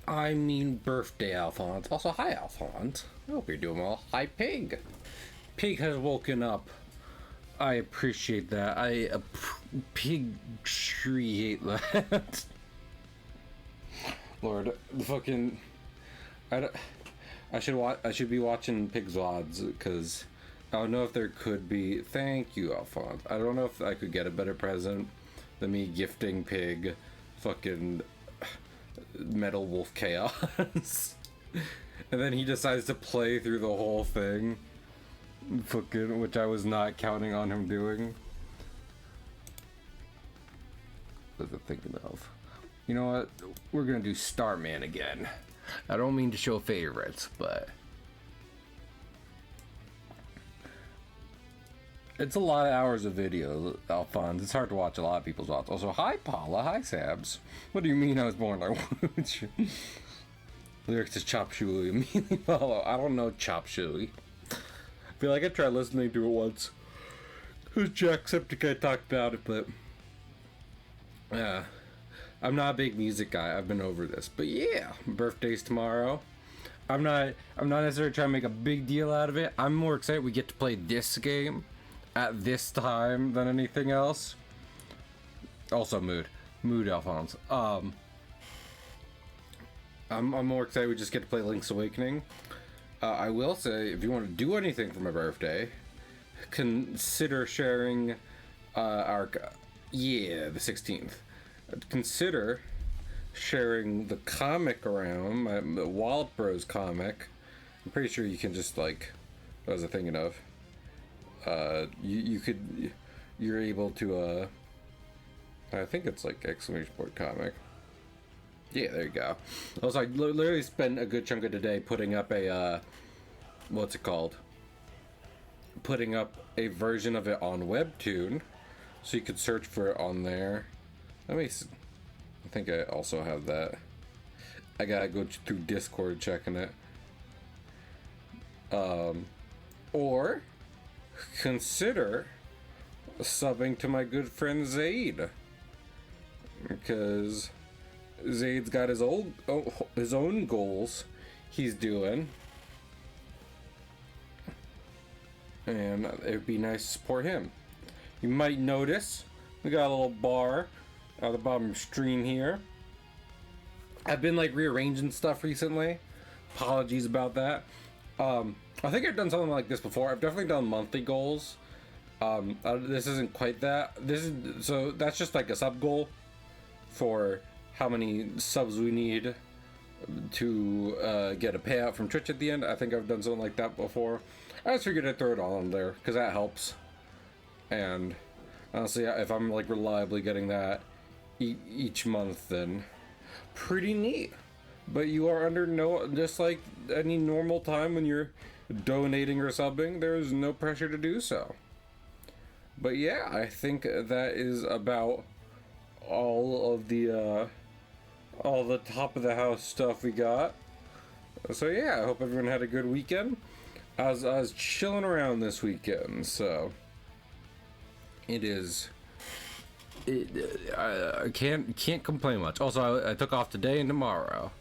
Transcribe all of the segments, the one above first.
I mean birthday, Alphonse. Also, hi, Alphonse. I hope you're doing well. Hi, Pig. Pig has woken up. I appreciate that. I appreciate that. Lord, the fucking... I should be watching Pig's odds, because I don't know if there could be... Thank you, Alphonse. I don't know if I could get a better present than me gifting Pig fucking Metal Wolf Chaos. And then he decides to play through the whole thing. Fucking, which I was not counting on him doing. What was I thinking of? You know what? We're gonna do Starman again. I don't mean to show favorites, but it's a lot of hours of videos, Alphonse. It's hard to watch a lot of people's watch. Also, hi Paula, hi Sabs. What do you mean I was born like Lyrics to Chop Suey immediately follow. I don't know Chop Suey. I feel like I tried listening to it once. It was Jacksepticeye talked about it, but I'm not a big music guy. I've been over this. But yeah, birthday's tomorrow. I'm not necessarily trying to make a big deal out of it. I'm more excited we get to play this game at this time than anything else. Also mood Alphonse. I'm more excited we just get to play Link's Awakening. I will say, if you want to do anything for my birthday, consider sharing the 16th. Consider sharing the comic around, the Wild Bros comic. I'm pretty sure you can just, like, what was I thinking of? You're able to, I think it's like exclamation point comic. Yeah, there you go. I was like, literally spent a good chunk of the day putting up a, what's it called? Putting up a version of it on Webtoon, so you could search for it on there. I think I also have that. I gotta go through Discord checking it. Or consider subbing to my good friend Zaid, because Zaid's got his own goals he's doing, and it'd be nice to support him. You might notice we got a little bar at the bottom stream here. I've been like rearranging stuff recently. Apologies about that. I think I've done something like this before. I've definitely done monthly goals. This isn't quite that. So that's just like a sub goal for how many subs we need to get a payout from Twitch at the end. I think I've done something like that before. I just figured I'd throw it on there because that helps. And honestly, if I'm like reliably getting that each month, then pretty neat. But you are under just like any normal time when you're donating or subbing, there's no pressure to do so. But yeah, I think that is about all the top of the house stuff we got. So yeah, I hope everyone had a good weekend. I was chilling around this weekend, so I can't complain much. Also, I took off today and tomorrow,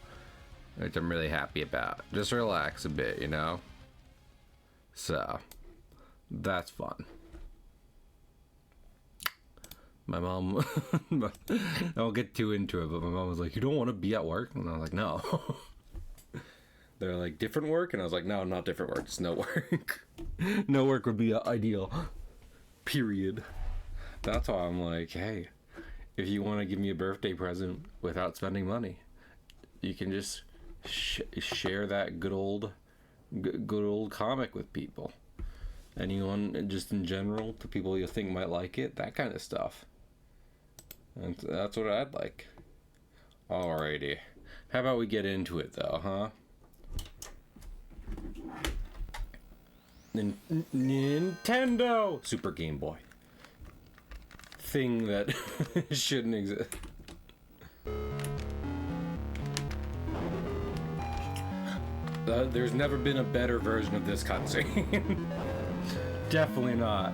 which I'm really happy about. Just relax a bit, you know? So, that's fun. My mom, I won't get too into it, but my mom was like, you don't want to be at work? And I was like, no. They're like, different work? And I was like, no, not different work, just no work. No work would be ideal. Period. That's why I'm like, hey, if you want to give me a birthday present without spending money, you can just share that good old comic with people. Anyone, just in general, to people you think might like it, that kind of stuff. And that's what I'd like. Alrighty. How about we get into it, though, huh? Nintendo! Super Game Boy. Thing that shouldn't exist. There's never been a better version of this cutscene. Definitely not.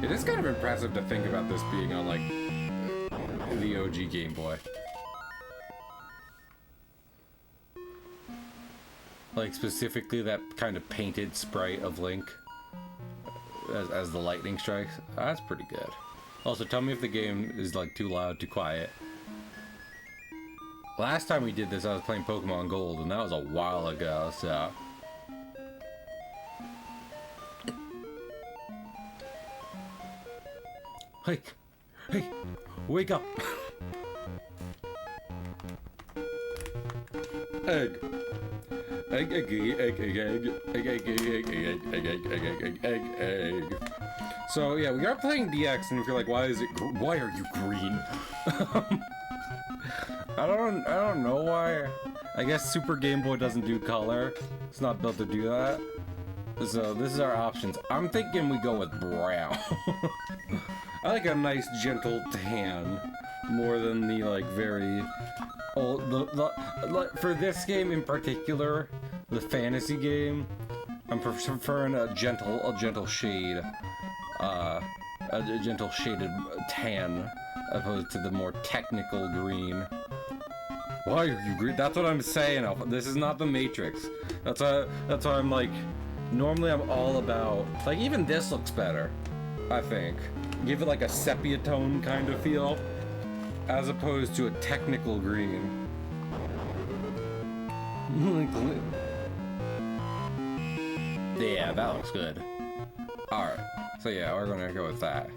It is kind of impressive to think about this being on like the OG Game Boy. Like specifically that kind of painted sprite of Link as the lightning strikes. That's pretty good. Also, tell me if the game is like too loud, too quiet. Last time we did this, I was playing Pokemon Gold, and that was a while ago, so... Hey! Hey! Wake up! Egg! Egg, egg, egg, egg, egg, egg, egg, egg, egg, egg, egg, egg, egg, egg. So yeah, we are playing DX, and if you're like, why are you green? I don't know why. I guess Super Game Boy doesn't do color. It's not built to do that. So this is our options. I'm thinking we go with brown. I like a nice gentle tan more than the like very old. For this game in particular, the fantasy game, I'm preferring a gentle shade, a gentle shaded tan, opposed to the more technical green. Why are you green? That's what I'm saying. This is not the Matrix. That's why I'm like. Normally I'm all about, like, even this looks better, I think. Give it like a sepia tone kind of feel, as opposed to a technical green. Yeah, that looks good. Alright, so yeah, we're gonna go with that.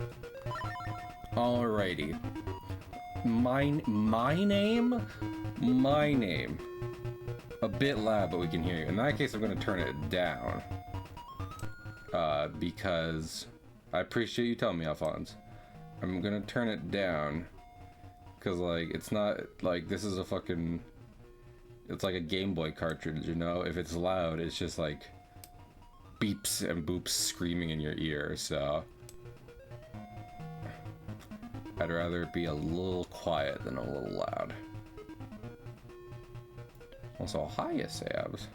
Alrighty. My name? My name. A bit loud, but we can hear you. In that case, I'm gonna turn it down. Because I appreciate you telling me, Alphonse. I'm gonna turn it down. Cause like, it's not, like, this is a fucking... It's like a Game Boy cartridge, you know? If it's loud, it's just like... beeps and boops screaming in your ear, so... I'd rather it be a little quiet than a little loud. Also, hi, Sabs.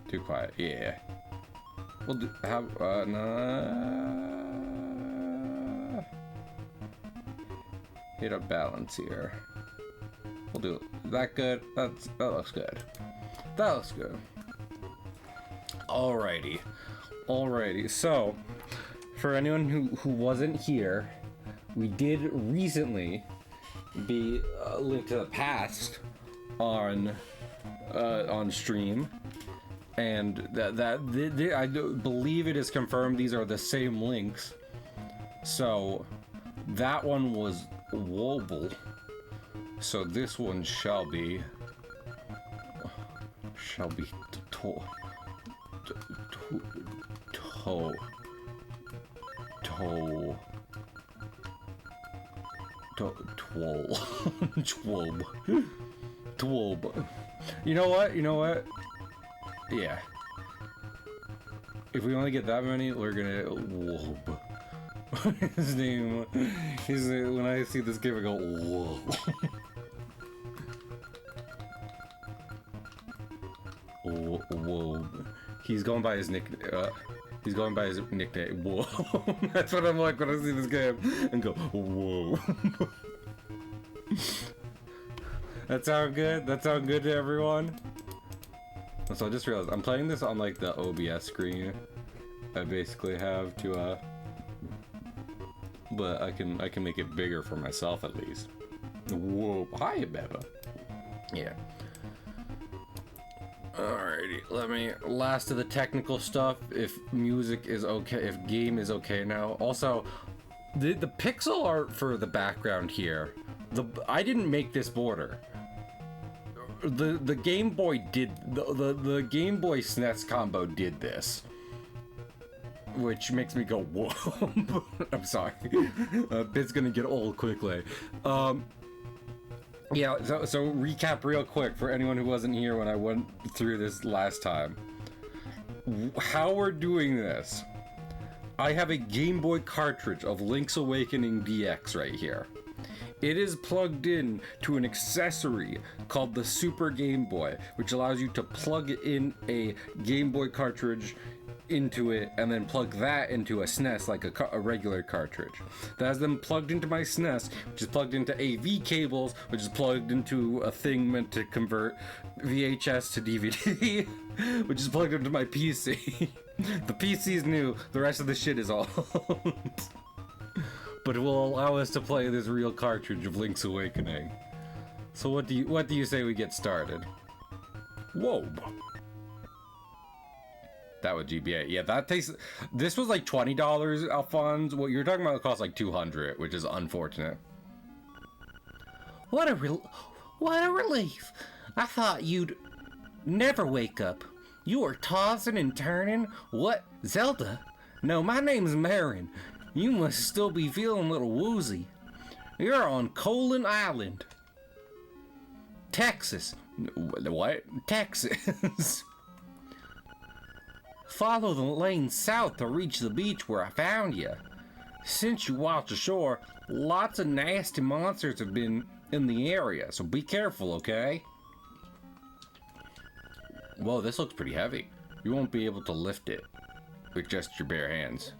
Too quiet, yeah. We'll do, nah. Hit a balance here. We'll do that good. That looks good. That looks good. Alrighty. So, for anyone who wasn't here, we did recently be Link to the Past on stream, and I believe it is confirmed these are the same links. So that one was Wobble, so this one shall be Twob. You know what? Yeah. If we only get that many, we're gonna... Whoa. His name... when I see this game, I go, whoa. Whoa. He's going by his nickname. He's going by his nickname. Whoa. That's what I'm like when I see this game. And go, whoa. That sound good? That sound good to everyone? So I just realized I'm playing this on like the OBS screen. I basically have to but I can make it bigger for myself at least. Whoa, hi Beba. Yeah. Alrighty, let me last of the technical stuff. If music is okay, if game is okay now. Also, the pixel art for the background here. I didn't make this border. The Game Boy did the Game Boy SNES combo did this, which makes me go whoa. I'm sorry. Bit's gonna get old quickly. Yeah. So recap real quick for anyone who wasn't here when I went through this last time. How we're doing this? I have a Game Boy cartridge of Link's Awakening DX right here. It is plugged in to an accessory called the Super Game Boy, which allows you to plug in a Game Boy cartridge into it and then plug that into a SNES like a regular cartridge. That is then plugged into my SNES, which is plugged into AV cables, which is plugged into a thing meant to convert VHS to DVD, which is plugged into my PC. The PC is new, the rest of the shit is old. But it will allow us to play this real cartridge of Link's Awakening. So what do you say we get started? Whoa. That was GBA. Yeah, that takes. This was like $20, Alphonse. What you're talking about costs like $200, which is unfortunate. What a relief! I thought you'd never wake up. You were tossing and turning. What, Zelda? No, my name's Marin. You must still be feeling a little woozy. You're on Colin Island, Texas. What? Texas. Follow the lane south to reach the beach where I found you. Since you walked ashore, lots of nasty monsters have been in the area, so be careful, okay? Whoa, this looks pretty heavy. You won't be able to lift it with just your bare hands.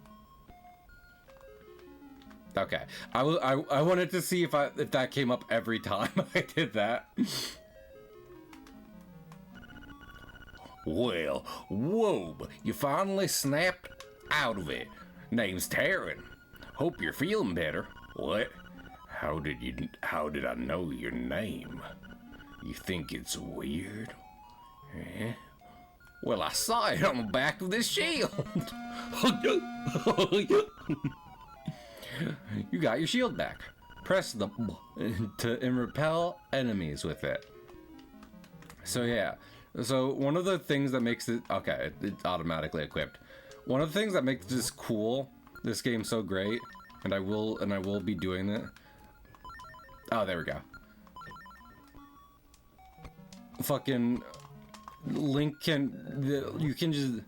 Okay, I wanted to see if that came up every time I did that. Well, whoa, you finally snapped out of it. Name's Taryn. Hope you're feeling better. What? How did I know your name? You think it's weird? Eh? Well, I saw it on the back of this shield. You got your shield back. Press the and repel enemies with it. So yeah. So one of the things that makes it okay, it's automatically equipped. One of the things that makes this cool, this game so great, and I will be doing it. Oh, there we go. Fucking Link you can just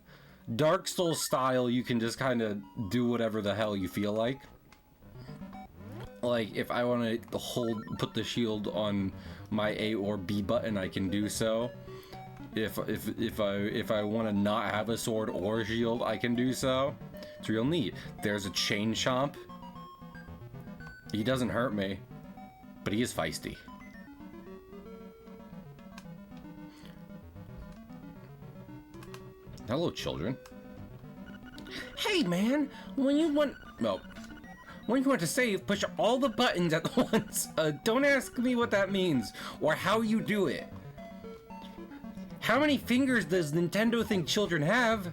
Dark Souls style, you can just kind of do whatever the hell you feel like. Like if I want to put the shield on my A or B button, I can do so. If I want to not have a sword or a shield, I can do so. It's real neat. There's a chain chomp. He doesn't hurt me, but he is feisty. Hello, children. Hey, man, when you want to save, push all the buttons at once. Don't ask me what that means or how you do it. How many fingers does Nintendo think children have?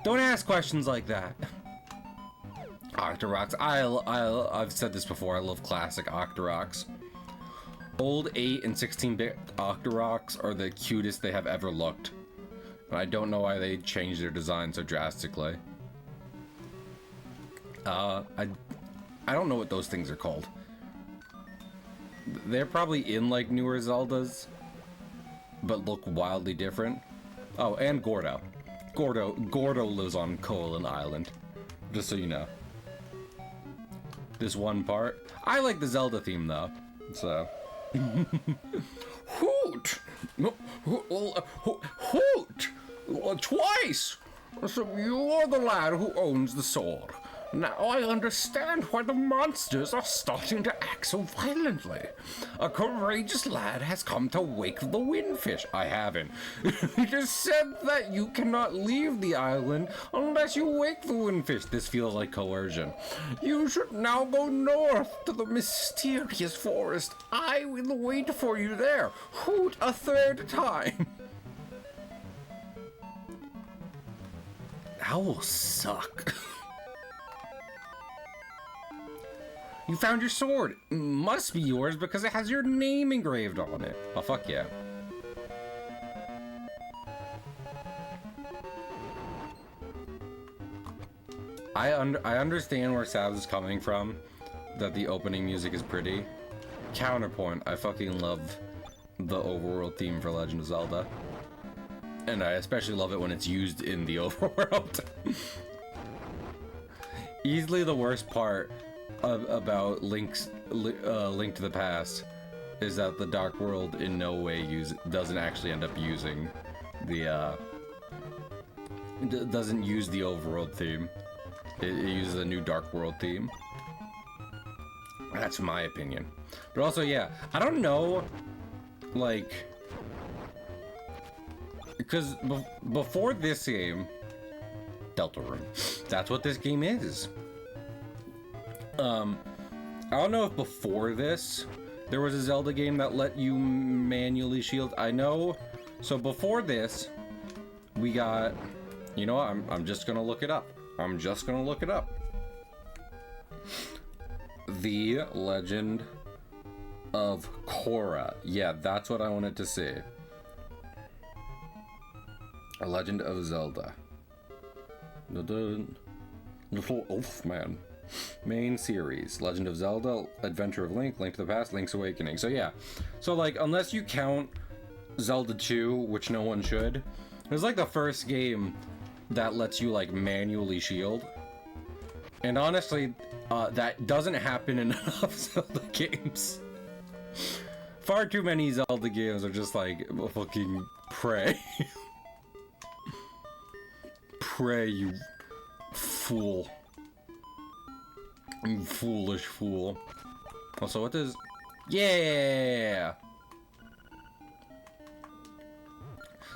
Don't ask questions like that. Octoroks. I've said this before, I love classic Octoroks. Old 8 and 16-bit Octoroks are the cutest they have ever looked. And I don't know why they changed their design so drastically. I don't know what those things are called. They're probably in like newer Zeldas, but look wildly different. Oh, and Gordo. Gordo lives on Colin Island. Just so you know. This one part. I like the Zelda theme though, so. Hoot! Hoot! Twice! So you're the lad who owns the sword. Now I understand why the monsters are starting to act so violently. A courageous lad has come to wake the windfish. I haven't. It is said that you cannot leave the island unless you wake the windfish. This feels like coercion. You should now go north to the mysterious forest. I will wait for you there. Hoot a third time. Owls suck. You found your sword. Must be yours because it has your name engraved on it. Oh, fuck yeah. I understand where Savs is coming from, that the opening music is pretty. Counterpoint, I fucking love the overworld theme for Legend of Zelda. And I especially love it when it's used in the overworld. Easily the worst part about Link to the Past is that the Dark World in no way doesn't actually end up using the doesn't use the overworld theme. It uses a new Dark World theme. That's my opinion. But also, yeah, I don't know, like, because before this game, Deltarune, that's what this game is. I don't know if before this there was a Zelda game that let you manually shield. I know. So before this, we got. You know what? I'm just gonna look it up. I'm just gonna look it up. The Legend of Korra. Yeah, that's what I wanted to say. A Legend of Zelda. Little Oaf Man. Main series. Legend of Zelda, Adventure of Link, Link to the Past, Link's Awakening. So yeah. So like, unless you count Zelda 2, which no one should, it was like the first game that lets you like manually shield. And honestly, that doesn't happen in enough Zelda games. Far too many Zelda games are just like fucking pray. Pray, you fool. You foolish fool. Also, what does... Yeah!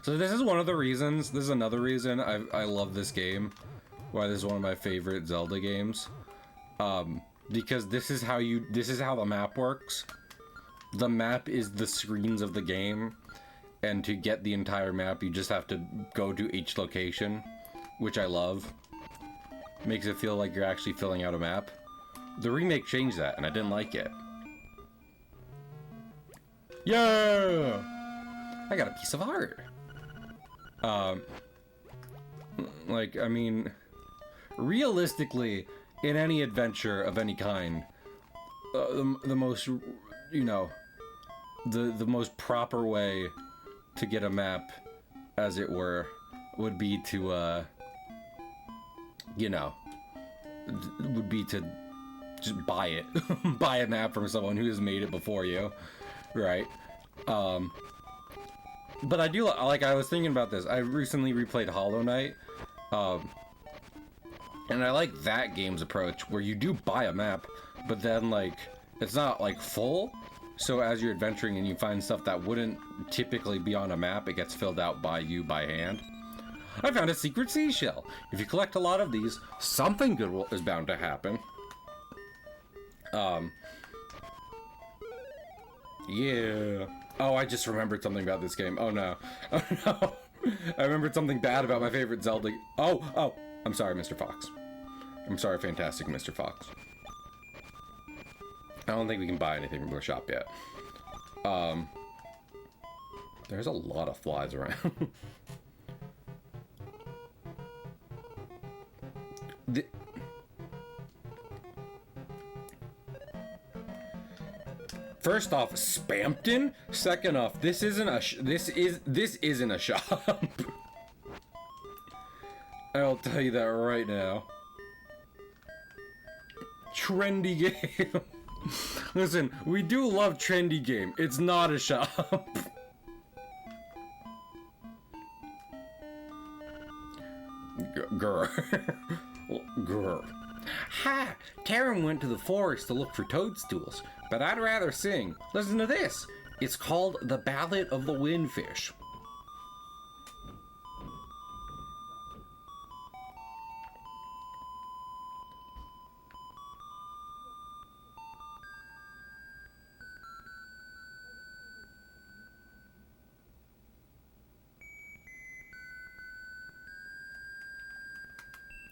So this is one of the reasons, this is another reason I love this game. Why this is one of my favorite Zelda games. Because this is how the map works. The map is the screens of the game. And to get the entire map, you just have to go to each location. Which I love. Makes it feel like you're actually filling out a map. The remake changed that, and I didn't like it. Yeah! I got a piece of art. Like, I mean, realistically, in any adventure of any kind, the most, you know, the most proper way to get a map, as it were, would be to, you know, would be to just buy it. Buy a map from someone who has made it before you, right? But I do, like, I was thinking about this. I recently replayed Hollow Knight, and I like that game's approach, where you do buy a map, but then, like, it's not, like, full, so as you're adventuring and you find stuff that wouldn't typically be on a map, it gets filled out by you by hand. I found a secret seashell. If you collect a lot of these, something good is bound to happen. Yeah. Oh, I just remembered something about this game. Oh no. Oh no. I remembered something bad about my favorite Zelda. Oh. I'm sorry, Mr. Fox. I'm sorry, fantastic Mr. Fox. I don't think we can buy anything from the shop yet. There's a lot of flies around. First off, Spampton. Second off, this isn't a shop. I'll tell you that right now. Trendy game. Listen, we do love trendy game. It's not a shop. Grr. Grr. Ha! Taran went to the forest to look for toadstools, but I'd rather sing. Listen to this. It's called The Ballad of the Windfish.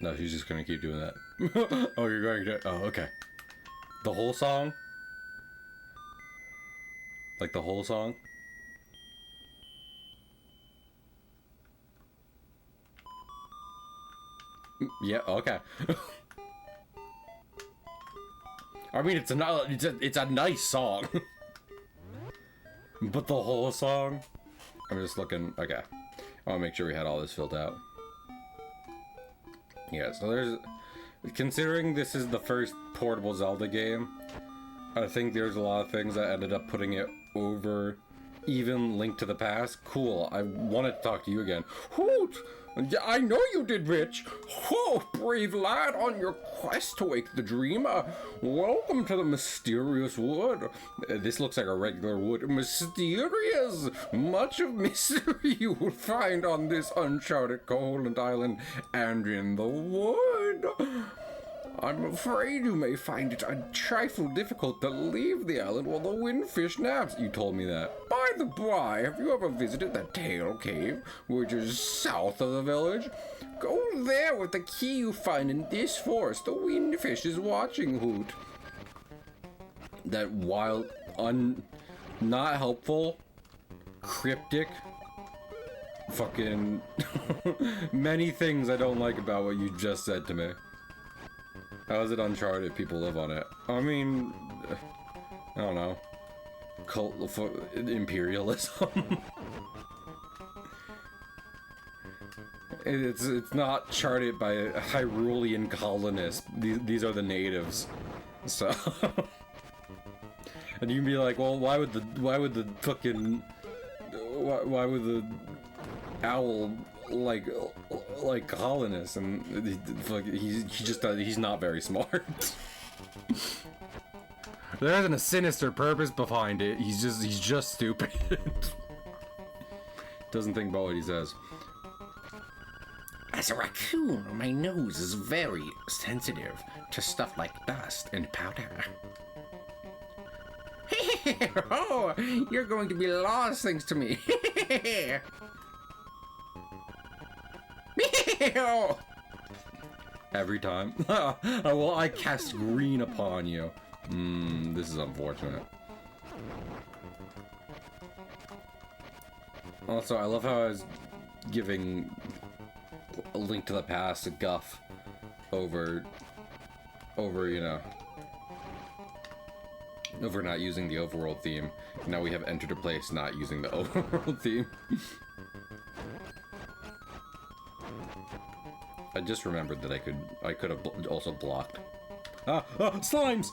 No, she's just gonna keep doing that. Oh, you're going to... Oh, okay. The whole song? Like the whole song? Yeah, okay. I mean, it's a nice song. But the whole song? I'm just looking... Okay. I want to make sure we had all this filled out. Yeah, so there's... Considering this is the first portable Zelda game, I think there's a lot of things that ended up putting it over even Link to the Past. Cool. I wanted to talk to you again. Hoot! I know you did, Rich. Oh, brave lad on your quest to wake the dreamer. Welcome to the mysterious wood. This looks like a regular wood. Mysterious! Much of mystery you will find on this uncharted Koholint Island and in the wood. I'm afraid you may find it a trifle difficult to leave the island while the windfish naps. You told me that. By the by, have you ever visited the Tail Cave, which is south of the village? Go there with the key you find in this forest. The windfish is watching, Hoot. That wild, not helpful, cryptic, fucking many things I don't like about what you just said to me. How is it Uncharted? People live on it. I mean, I don't know. Cult imperialism. It's not charted by Hyrulean colonists. These are the natives. So, and you can be like, well, why would the owl like colonists? And he's not very smart. There isn't a sinister purpose behind it. He's just stupid. Doesn't think about what he says. As a raccoon, my nose is very sensitive to stuff like dust and powder. Oh, you're going to be lost thanks to me. Every time. Well, I cast green upon you. This is unfortunate. Also, I love how I was giving A Link to the Past a guff over, you know, over not using the overworld theme. Now we have entered a place not using the overworld theme. I just remembered that I could have also blocked. Slimes!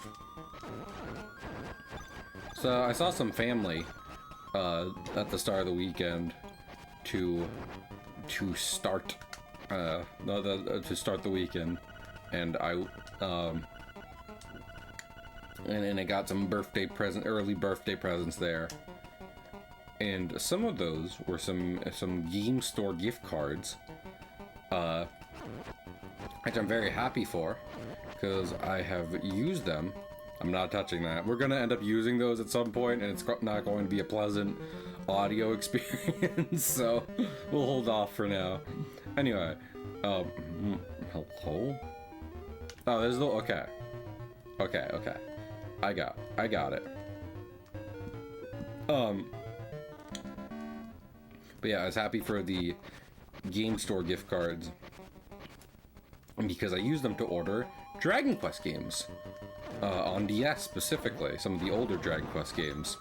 So I saw some family at the start of the weekend to start to start the weekend, and and I got some early birthday presents there, and some of those were some game store gift cards, which I'm very happy for, because I have used them. I'm not touching that. We're gonna end up using those at some point, and it's not going to be a pleasant audio experience, so we'll hold off for now. Anyway, hello? Oh, there's the, okay. I got it. But yeah, I was happy for the game store gift cards, because I used them to order Dragon Quest games. On DS specifically, some of the older Dragon Quest games.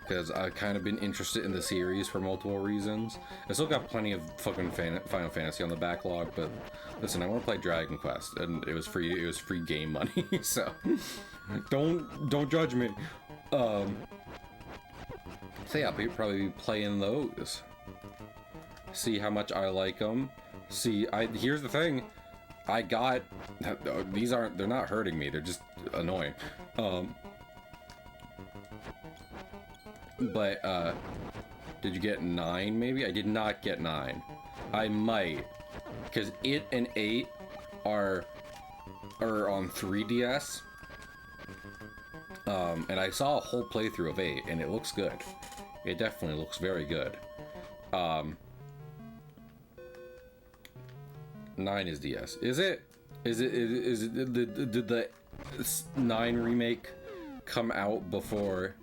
Because I've kind of been interested in the series for multiple reasons. I still got plenty of fucking Final Fantasy on the backlog, but listen, I want to play Dragon Quest, and it was free game money, so don't judge me. So yeah, I'll probably be playing those. See how much I like them. Here's the thing. I got, they're not hurting me, they're just annoying. But, did you get 9 maybe? I did not get 9. I might, because it and 8 are on 3DS. And I saw a whole playthrough of 8, and it looks good. It definitely looks very good. 9 is DS. Is it? Did the 9 remake come out before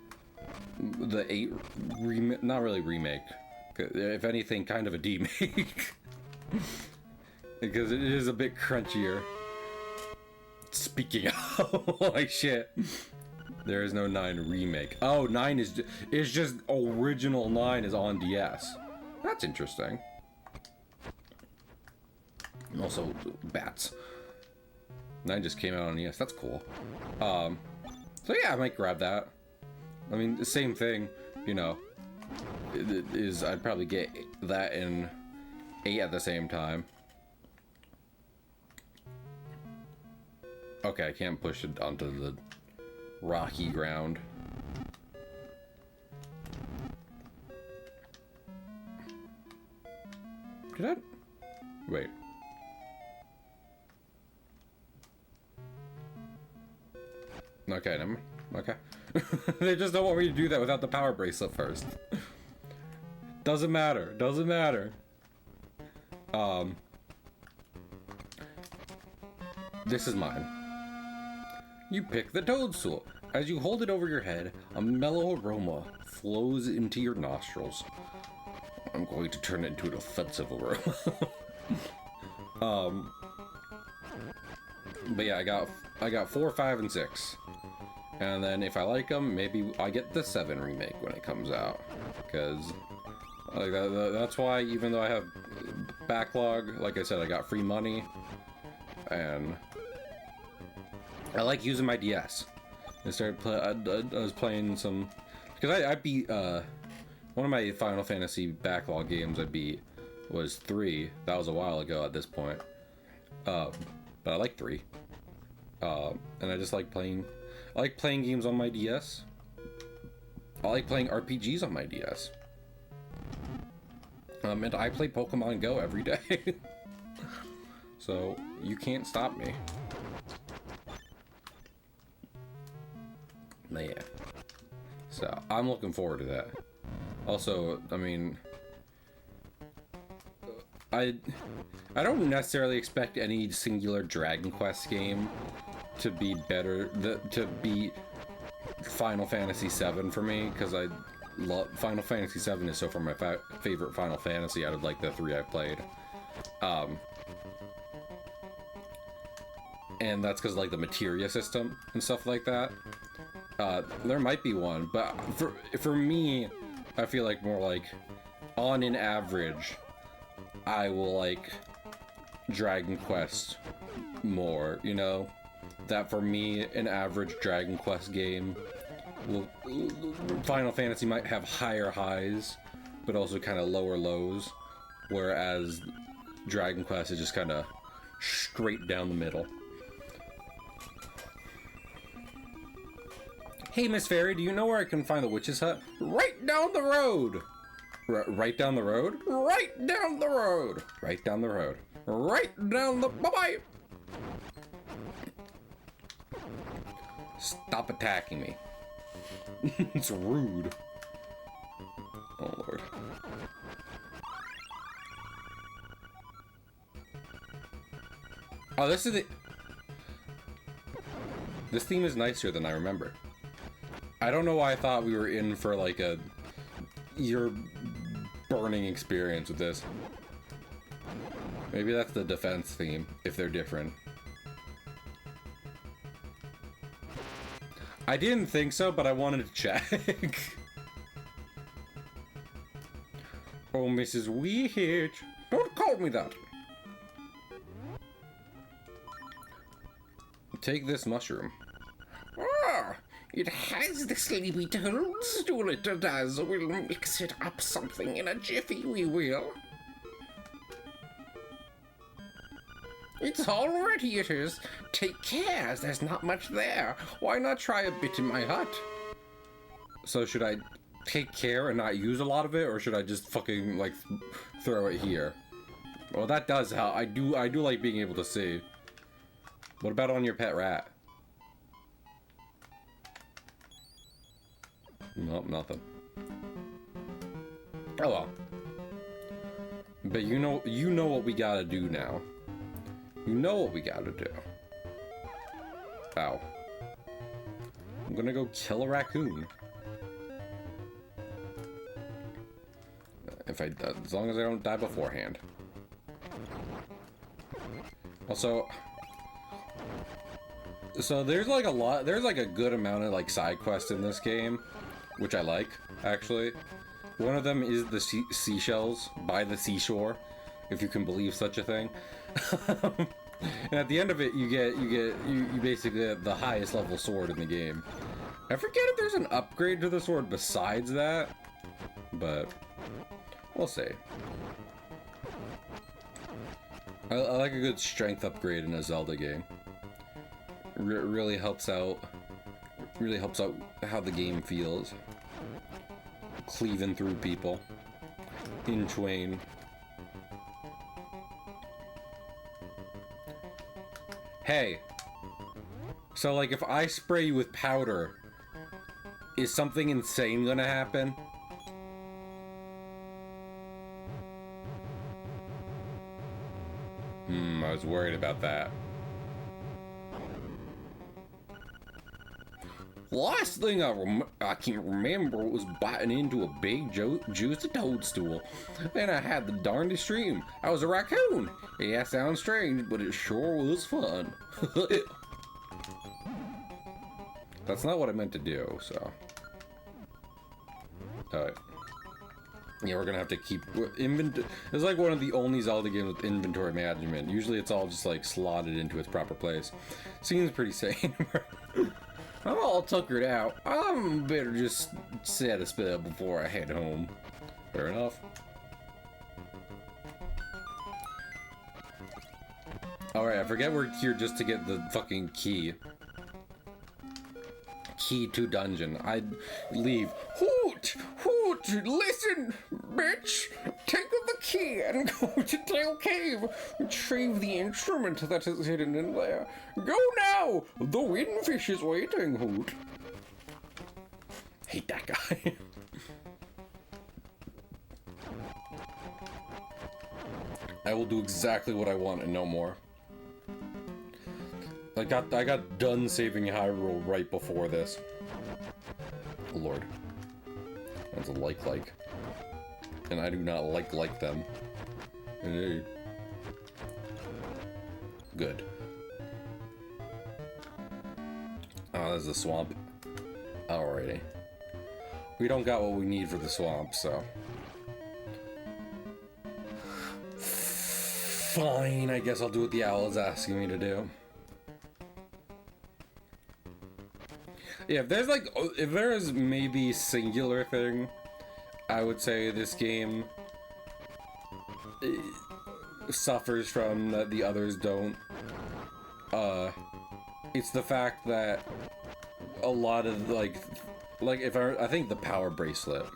the 8 remake? Not really remake. If anything, kind of a demake. Because it is a bit crunchier. Speaking of, like shit. There is no 9 remake. Oh, 9 is just original 9 is on DS. That's interesting. And also bats. 9 just came out on DS. That's cool. So yeah, I might grab that. I mean, the same thing, you know, is I'd probably get that and 8 at the same time. Okay, I can't push it onto the rocky ground. Did I? Wait. Okay, never mind. Okay. They just don't want me to do that without the power bracelet first. Doesn't matter. Doesn't matter. This is mine. You pick the toadstool. As you hold it over your head, a mellow aroma flows into your nostrils. I'm going to turn it into an offensive aroma. But yeah, I got 4, 5, and 6. And then if I like them, maybe I get the 7 remake when it comes out. Because like that's why, even though I have backlog, like I said, I got free money. And I like using my DS. I was playing some... Because I beat... one of my Final Fantasy backlog games I beat was 3. That was a while ago at this point. But I like 3. And I just like playing... I like playing games on my DS. I like playing RPGs on my DS. And I play Pokemon Go every day. So, you can't stop me. But yeah. So, I'm looking forward to that. Also, I mean... I don't necessarily expect any singular Dragon Quest game to be better, to beat Final Fantasy VII for me, because I love Final Fantasy VII is so far my favorite Final Fantasy out of like the 3 I've played. And that's because like the materia system and stuff like that. There might be one, but for me, I feel like more like on an average, I will like Dragon Quest more, you know? That for me, an average Dragon Quest game will... Final Fantasy might have higher highs, but also kind of lower lows, whereas Dragon Quest is just kind of straight down the middle. Hey, Miss Fairy, do you know where I can find the witch's hut? Right down the road! Right down the road? Right down the road! Right down the road. Right down the... Bye-bye! Stop attacking me. It's rude. Oh, Lord. Oh, this is the... This theme is nicer than I remember. I don't know why I thought we were in for, like, a... ear-burning experience with this. Maybe that's the defense theme, if they're different. I didn't think so, but I wanted to check. Oh, Mrs. Weehitch. Don't call me that. Take this mushroom. Ah, it has the sleepy toadstool, it does. We'll mix it up something in a jiffy, we will. It's all ready, it is. Take care, as there's not much there. Why not try a bit in my hut? So should I take care and not use a lot of it, or should I just fucking, like, throw it here? Well, that does help. I do like being able to see. What about on your pet rat? Nope, nothing. Oh well. But you know what we gotta do now. You know what we gotta do. Ow. I'm gonna go kill a raccoon. As long as I don't die beforehand. Also, so there's like a good amount of like side quests in this game, which I like, actually. One of them is the seashells by the seashore, if you can believe such a thing. And at the end of it, you basically get the highest level sword in the game. I forget if there's an upgrade to the sword besides that, but we'll see. I like a good strength upgrade in a Zelda game. Really helps out. Really helps out how the game feels. Cleaving through people. In twain. Hey. So, like, if I spray you with powder, is something insane gonna happen? I was worried about that. Last thing I can remember was biting into a big juicy toadstool. Then I had the darndest dream. I was a raccoon. Yeah, sounds strange, but it sure was fun. That's not what I meant to do, so. Alright. Yeah, we're gonna have to keep it's like one of the only Zelda games with inventory management. Usually it's all just like slotted into its proper place. Seems pretty sane. I'm all tuckered out. I'm better just set a spell before I head home. Fair enough. Alright, I forget we're here just to get the fucking key. Key to dungeon. I'd leave. Hoot! Hoot! Listen, bitch! Take the key and go to Tail Cave. Retrieve the instrument that is hidden in there. Go now! The windfish is waiting, Hoot. Hate that guy. I will do exactly what I want and no more. I got done saving Hyrule right before this. Oh, Lord. That's a like. And I do not like them. Hey. Good. Oh, there's the swamp. Alrighty. We don't got what we need for the swamp, so. Fine, I guess I'll do what the owl is asking me to do. Yeah, if there's maybe singular thing, I would say this game suffers from that the others don't. It's the fact that a lot of like if I think the power bracelet,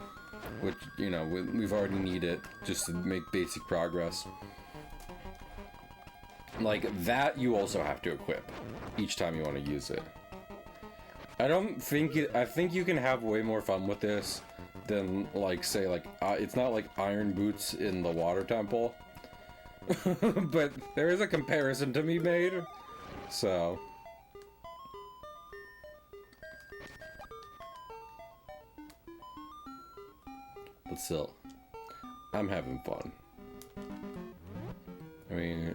which, you know, we've already needed just to make basic progress. Like that, you also have to equip each time you want to use it. I think you can have way more fun with this than, like, say, like, it's not like iron boots in the water temple. But there is a comparison to be made, so. But still, I'm having fun. I mean,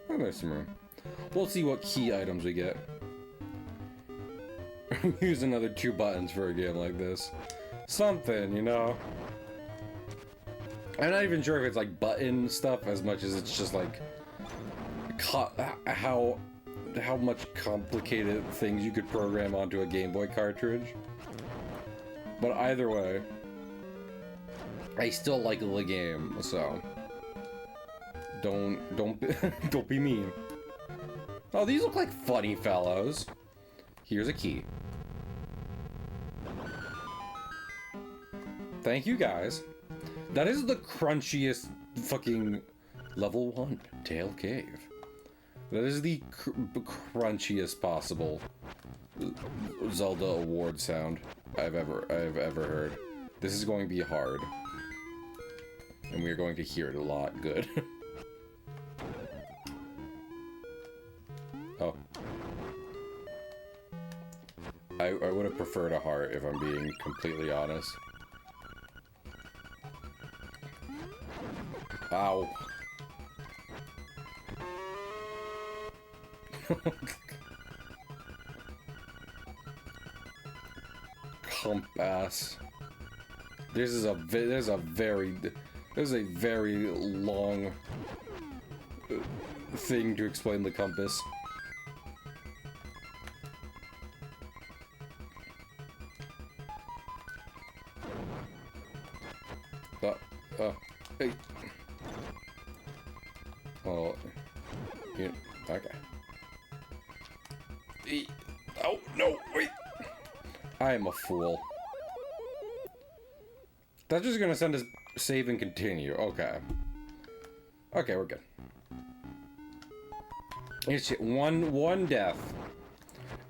oh, there's some room. We'll see what key items we get. Use another 2 buttons for a game like this. Something, you know? I'm not even sure if it's like button stuff as much as it's just like how much complicated things you could program onto a Game Boy cartridge. But either way, I still like the game, so don't be mean. Oh, these look like funny fellows. Here's a key. Thank you, guys. That is the crunchiest fucking level 1 Tail Cave. That is the crunchiest possible Zelda award sound I've ever heard. This is going to be hard, and we are going to hear it a lot. Good. Oh. I would have preferred a heart, if I'm being completely honest. Ow. Compass. There's a very long thing to explain the compass. Hey. Oh, yeah, okay. Oh, no, wait. I am a fool. That's just gonna send us save and continue. Okay. Okay, we're good. It's one death.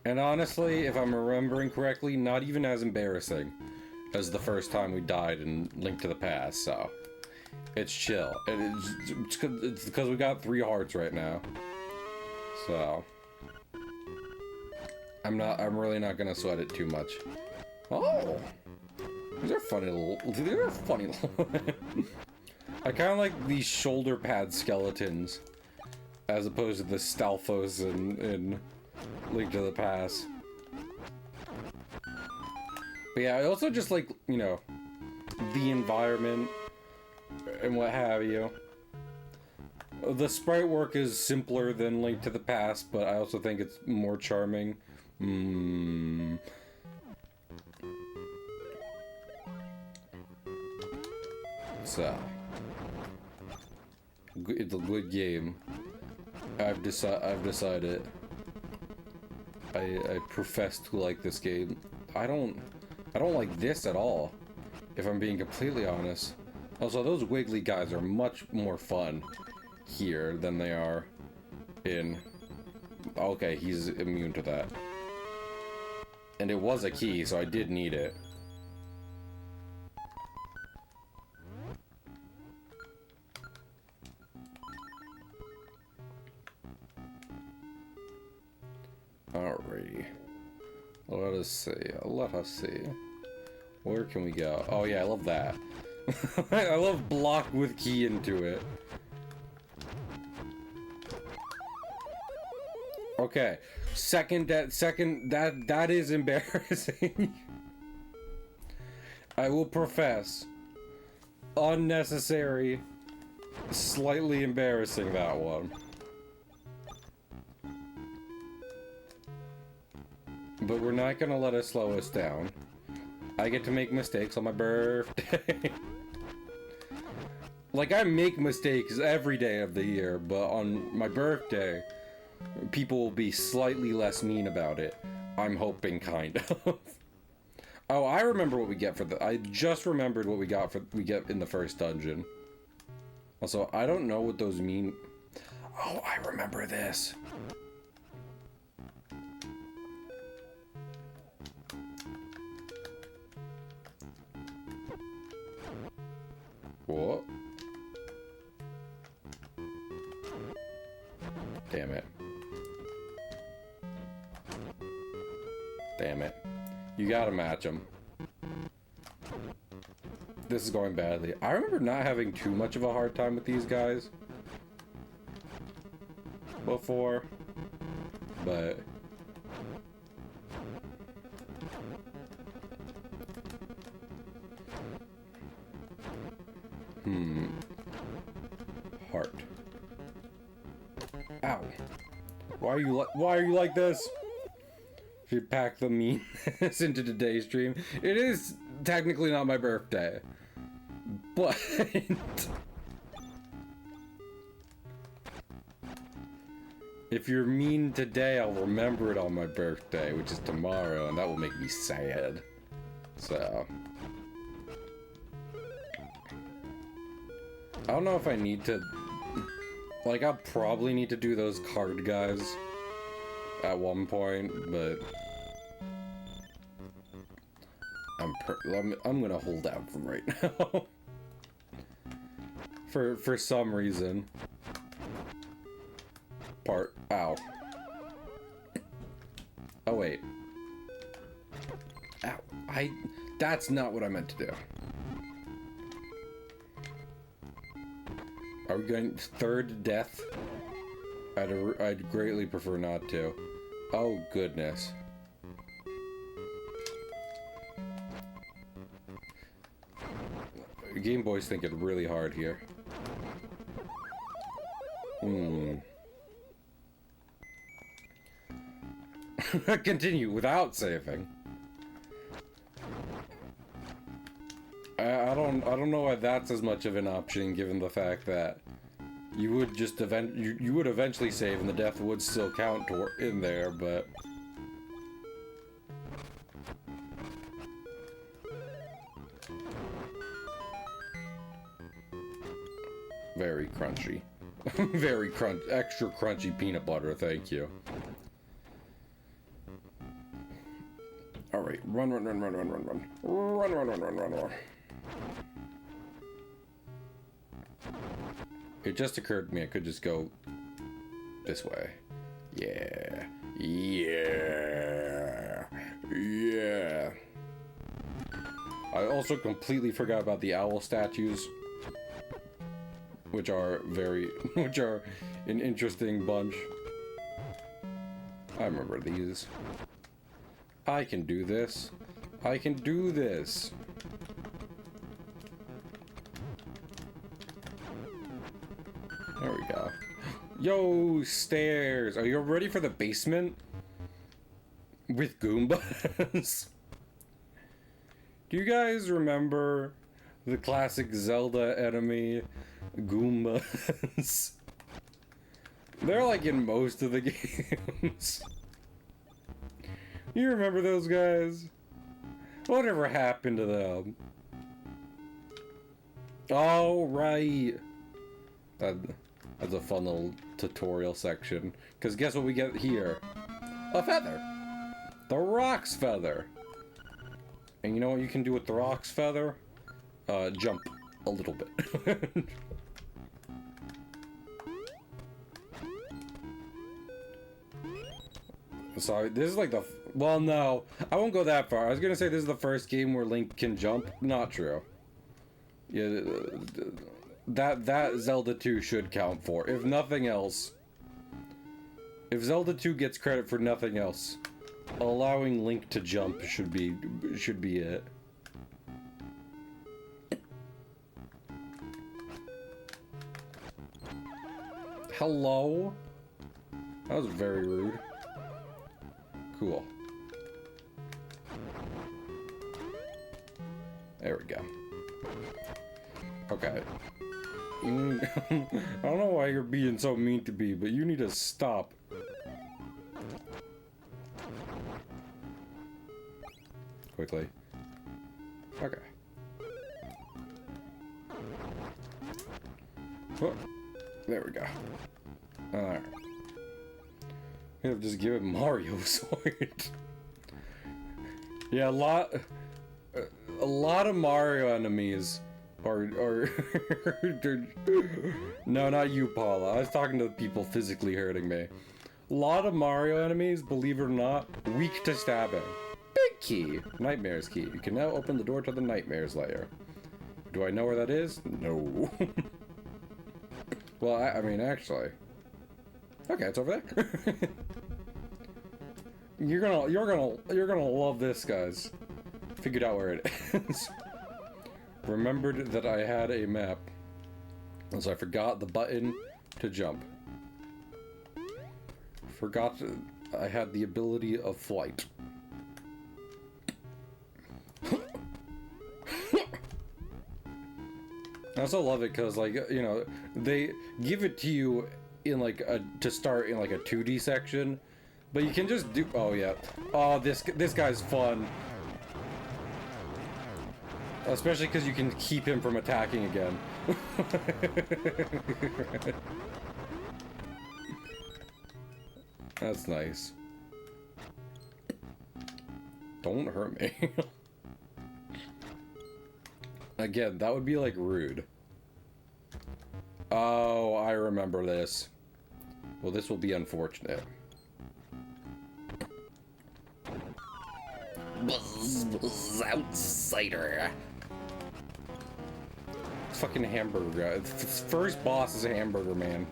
And honestly, if I'm remembering correctly, not even as embarrassing as the first time we died in Link to the Past, so it's chill. It's because we got 3 hearts right now. So I'm really not gonna sweat it too much. Oh, these are funny little. I kind of like these shoulder pad skeletons as opposed to the Stalfos in Link to the Past. But yeah, I also just like, you know, the environment and what have you. The sprite work is simpler than Link to the Past, but I also think it's more charming. So, it's a good game. I've decided. I profess to like this game. I don't like this at all, if I'm being completely honest. Also, those wiggly guys are much more fun here than they are in... Okay, he's immune to that. And it was a key, so I did need it. Alrighty. Let us see. Where can we go? Oh yeah, I love that. I love block with key into it. Okay. That is embarrassing. I will profess. Unnecessary. Slightly embarrassing, that one. But we're not gonna let it slow us down. I get to make mistakes on my birthday. Like, I make mistakes every day of the year, but on my birthday, people will be slightly less mean about it. I'm hoping, kind of. Oh, I remember what we get for the... I just remembered what we get in the first dungeon. Also, I don't know what those mean. Oh, I remember this. What? Damn it. Damn it. You gotta match them. This is going badly. I remember not having too much of a hard time with these guys before, but... Heart. Ow. Why are you like this? Should pack the meanness into today's stream. It is technically not my birthday, but if you're mean today, I'll remember it on my birthday, which is tomorrow, and that will make me sad. So I don't know if I need to... Like, I'll probably need to do those card guys at one point, but... I'm gonna hold out for right now. for some reason. Ow. Oh, wait. Ow. That's not what I meant to do. Are we going third death? I'd greatly prefer not to. Oh, goodness. Game Boy's thinking really hard here. Continue without saving. I don't know why that's as much of an option, given the fact that you would just you would eventually save and the death would still count in there, but very crunchy. Very extra crunchy peanut butter, thank you. Alright, run. It just occurred to me I could just go this way. Yeah. I also completely forgot about the owl statues, which are an interesting bunch. I remember these. I can do this. I can do this. There we go. Yo, stairs. Are you ready for the basement? With Goombas? Do you guys remember the classic Zelda enemy, Goombas? They're like in most of the games. You remember those guys? Whatever happened to them? Oh, right. That's a fun little tutorial section. Because guess what we get here? A feather. The Rock's Feather. And you know what you can do with the Rock's Feather? Jump a little bit. Sorry, this is like the... Well, no. I won't go that far. I was gonna say this is the first game where Link can jump. Not true. Yeah, that Zelda 2 should count for. If nothing else... If Zelda 2 gets credit for nothing else, allowing Link to jump should be it. Hello? That was very rude. Cool. There we go. Okay. I don't know why you're being so mean to me, but you need to stop. Quickly. Okay. Oh, there we go. Alright. I'm gonna just give it Mario's sword. Yeah, a lot of Mario enemies are no, not you, Paula. I was talking to the people physically hurting me. A lot of Mario enemies, believe it or not, weak to stabbing. Big key. Nightmare's key. You can now open the door to the Nightmare's lair. Do I know where that is? No. Well, I mean, actually. Okay, it's over there. You're gonna love this, guys. Figured out where it is. Remembered that I had a map, so I forgot the button to jump. Forgot I had the ability of flight. I also love it because, like, you know, they give it to you in like to start in like a 2D section, but you can just do. Oh yeah. Oh, this guy's fun. Especially because you can keep him from attacking again. That's nice. Don't hurt me. Again, that would be like rude. Oh, I remember this. Well, this will be unfortunate. Buzz, buzz, outsider. Fucking hamburger. This first boss is a hamburger man.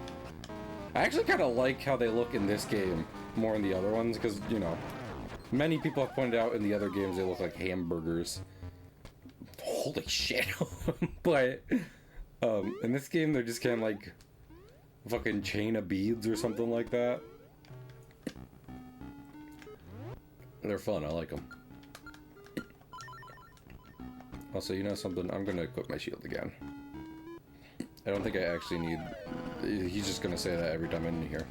I actually kind of like how they look in this game more than the other ones, because, you know, many people have pointed out in the other games they look like hamburgers. Holy shit. But in this game they're just kind of like fucking chain of beads or something like that. They're fun, I like them. Also, you know something? I'm gonna equip my shield again. I don't think I actually need... He's just gonna say that every time I'm in here.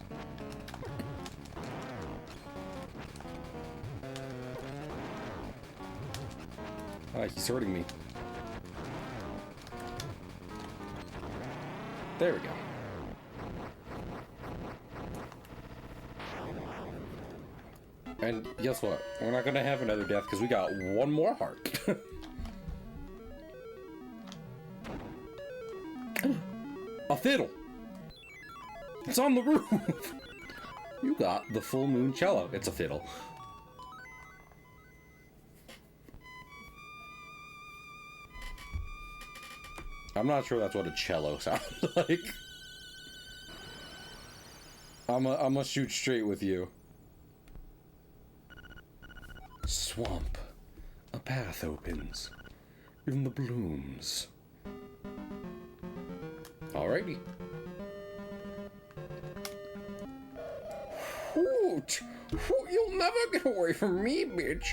Ah, he's hurting me. There we go. And guess what? We're not gonna have another death because we got one more heart. A fiddle! It's on the roof! You got the full moon cello. It's a fiddle. I'm not sure that's what a cello sounds like. I'm gonna shoot straight with you. Swamp. A path opens. In the blooms. Alrighty. Hoot! You'll never get away from me, bitch.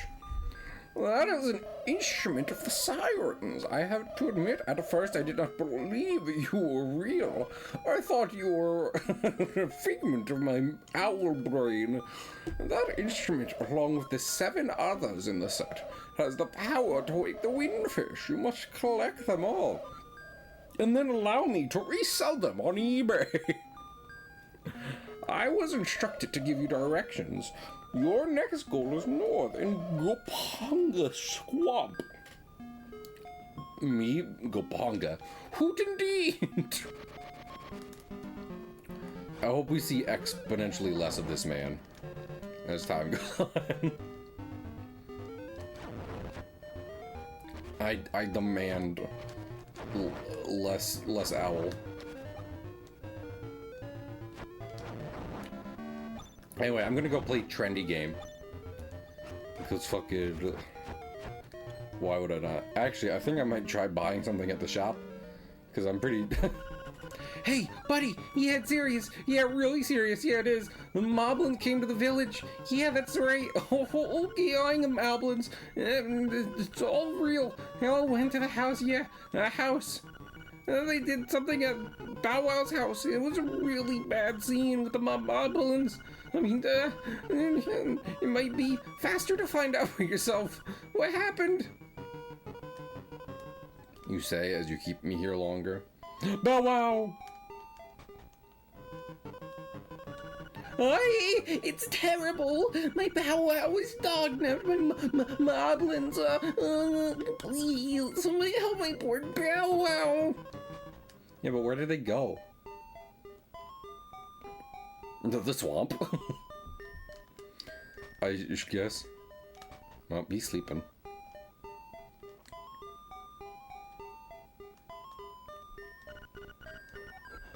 That is an instrument of the sirens. I have to admit, at first I did not believe you were real. I thought you were a figment of my owl brain. That instrument, along with the 7 others in the set, has the power to wake the windfish. You must collect them all, and then allow me to resell them on eBay. I was instructed to give you directions. Your next goal is north in Gopanga Swamp. Me? Gopanga? Hoot indeed! I hope we see exponentially less of this man as time goes on. I demand less owl. Anyway, I'm gonna go play trendy game. Because fucking... Why would I not? Actually, I think I might try buying something at the shop. Because I'm pretty... Hey, buddy! Yeah, it's serious! Yeah, really serious! Yeah, it is! The moblins came to the village! Yeah, that's right! Oh, okay, I am moblins! It's all real! They all went to the house, yeah! A house! They did something at Bow Wow's house. It was a really bad scene with the moblins. I mean, it might be faster to find out for yourself. What happened? You say as you keep me here longer. Bow Wow! It's terrible! My Bow Wow was dognapped by moblins. Please, somebody help my poor Bow Wow! Yeah, but where did they go? The swamp? I guess. Well, he's sleeping.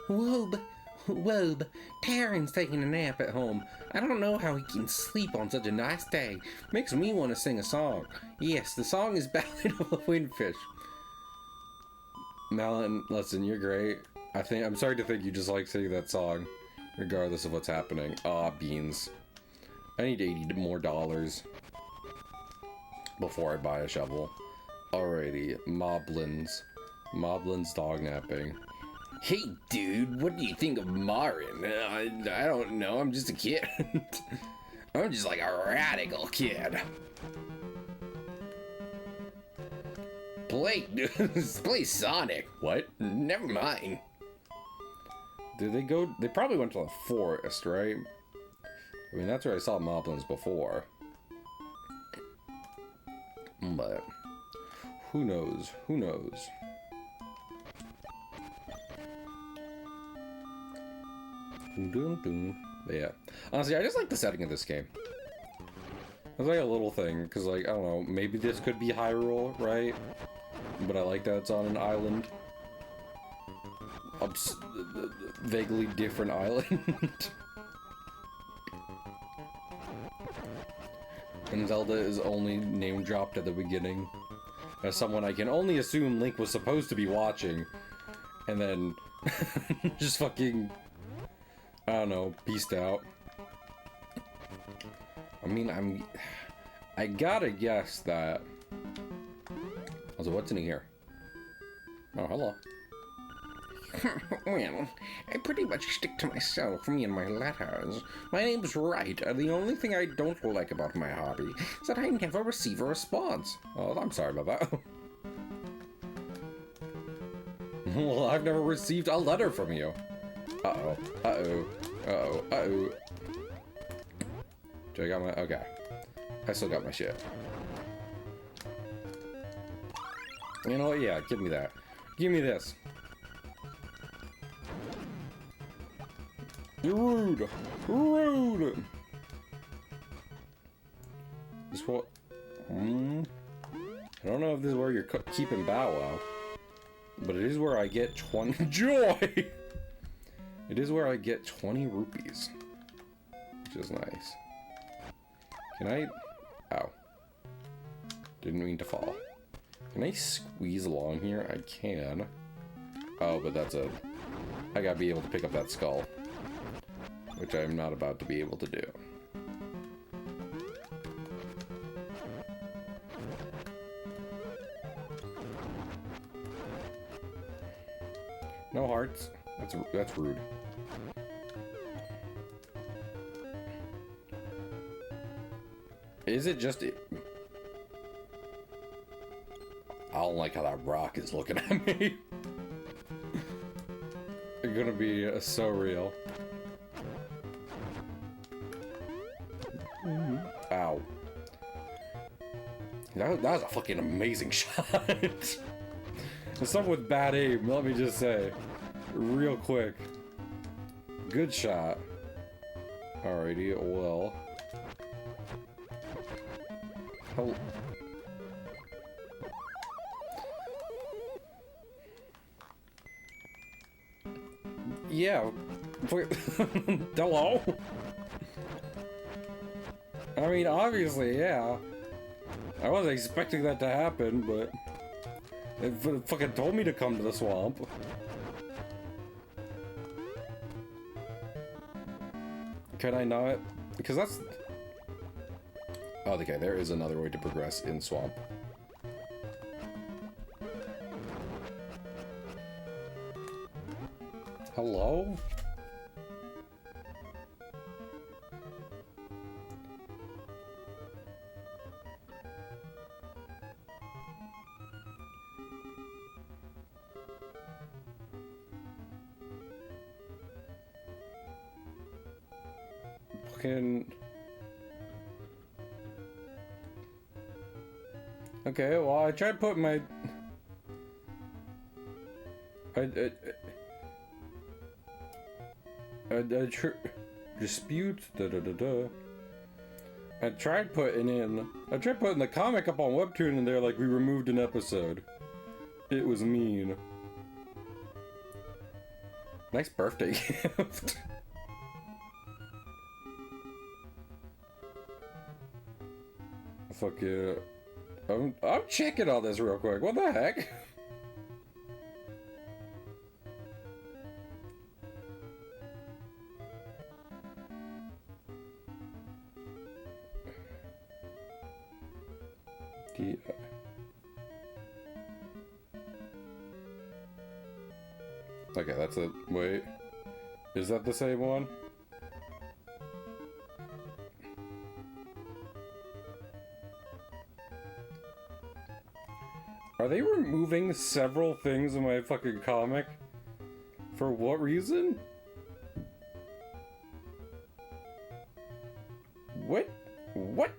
Whoa, Taryn's taking a nap at home. I don't know how he can sleep on such a nice day. Makes me want to sing a song. Yes, the song is Ballad of a Windfish. Malin, listen, you're great. I'm sorry to think you just like singing that song, regardless of what's happening. Aw, beans. I need $80 more before I buy a shovel. Alrighty, moblins. Moblins dog napping. Hey, dude, what do you think of Marin? I don't know, I'm just a kid. I'm just like a radical kid. Play Sonic. What? Never mind. Did they go? They probably went to the forest, right? I mean, that's where I saw moblins before. But who knows? Who knows? Yeah. Honestly, I just like the setting of this game. It's like a little thing, because, like, I don't know, maybe this could be Hyrule, right? But I like that it's on an island. Vaguely different island. And Zelda is only name dropped at the beginning. As someone I can only assume Link was supposed to be watching. And then just fucking, I don't know, peaced out. I mean, I gotta guess that Also, what's in here? Oh, hello. Well, I pretty much stick to myself, me and my letters. My name's Wright, and the only thing I don't like about my hobby is that I never receive a response. Oh, I'm sorry about that. Well, I've never received a letter from you. Uh-oh. Uh-oh. Uh-oh. Uh-oh. Do I got my... Okay. I still got my shit. You know what? Yeah, give me that. Give me this. You're rude. Rude. This what? I don't know if this is where you're keeping Bow Wow, but it is where I get 20 joy. It is where I get 20 rupees, which is nice. Can I? Ow! Didn't mean to fall. Can I squeeze along here? I can. Oh, but that's a... I gotta be able to pick up that skull, which I'm not about to be able to do. No hearts. That's rude. Is it just... I don't like how that rock is looking at me. It's gonna be so real. Ow. That was a fucking amazing shot. Someone with bad aim, let me just say. Real quick. Good shot. Alrighty, well. Hello. Yeah. Hello? I mean, obviously, yeah. I wasn't expecting that to happen, but... It fucking told me to come to the swamp. Can I not? Because that's... Oh, okay, there is another way to progress in swamp. Hello? Fucking... Okay, well, I tried putting my... dispute, I tried putting the comic up on Webtoon and they're like, we removed an episode. It was mean. Nice birthday gift. Fuck yeah. I'm checking all this real quick. What the heck? Okay, that's it. Wait. Is that the same one? Are they removing several things in my fucking comic? For what reason? What? What?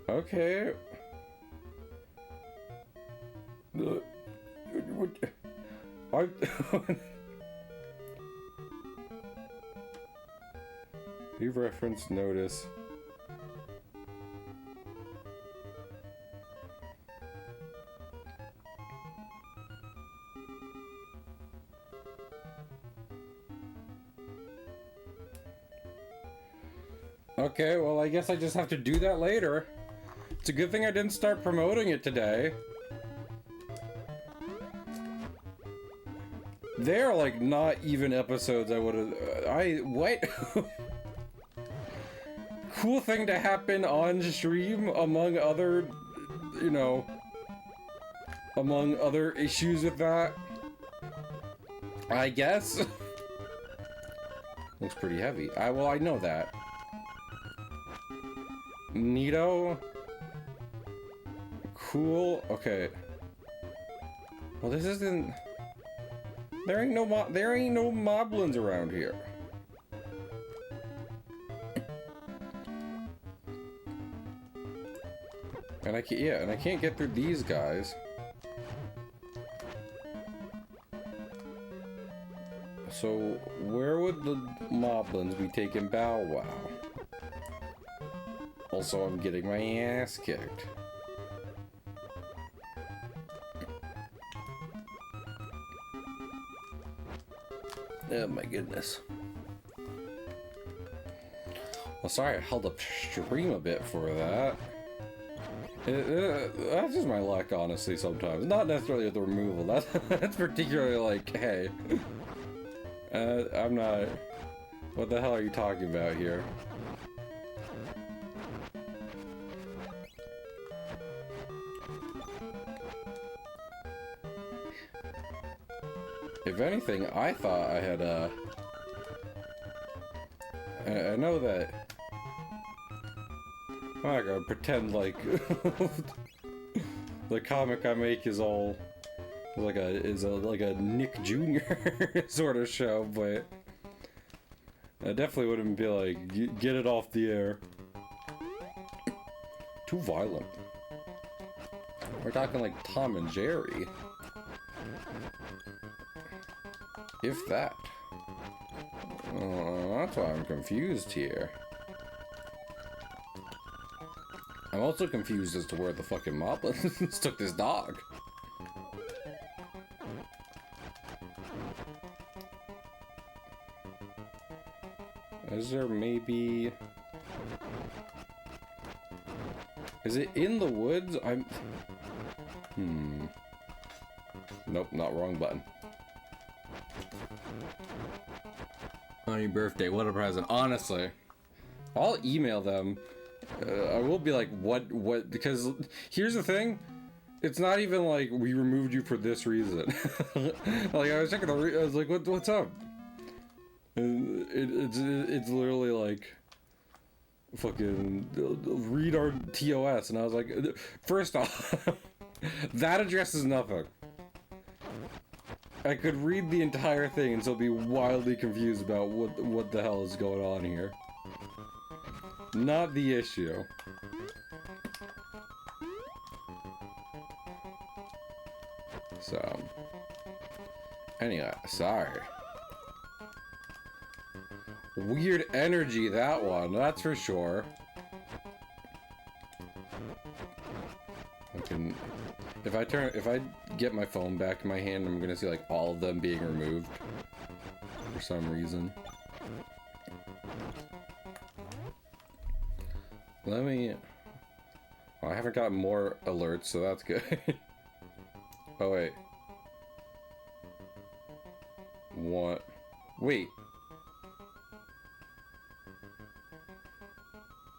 Okay. I... Leave reference notice. Okay, well, I guess I just have to do that later. It's a good thing I didn't start promoting it today. They're like not even episodes I would have... what? cool thing to happen on stream among other, you know, among other issues with that. I guess. Looks pretty heavy. Well, I know that. Neato. Cool. Okay. Well, this isn't. There ain't no moblins around here. And I can't get through these guys. So where would the moblins be taking Bow Wow? Also, I'm getting my ass kicked. Oh my goodness. Well, sorry I held up stream a bit for that. That's just my luck, honestly, sometimes. Not necessarily with the removal. That's particularly like, hey. I'm not... What the hell are you talking about here? If anything, I thought I had, I know that... I'm not gonna pretend like... the comic I make is all... like a Nick Jr. sort of show, but... I definitely wouldn't be like, get it off the air. Too violent. We're talking like Tom and Jerry. If that. That's why I'm confused here. I'm also confused as to where the fucking moblins took this dog. Is there maybe... Is it in the woods? Nope, not wrong button. On your birthday, what a present. Honestly, I'll email them. I will be like, what, because here's the thing. It's not even like, we removed you for this reason. Like, I was checking I was like, what's up? It's literally like, fucking, read our TOS. And I was like, first off, that addresses nothing. I could read the entire thing and still be wildly confused about what the hell is going on here. Not the issue. So, anyway, sorry. Weird energy, that one, that's for sure. If I get my phone back in my hand, I'm gonna see like all of them being removed for some reason. Let me... Well, I haven't got more alerts, so that's good. Oh, wait. What? Wait.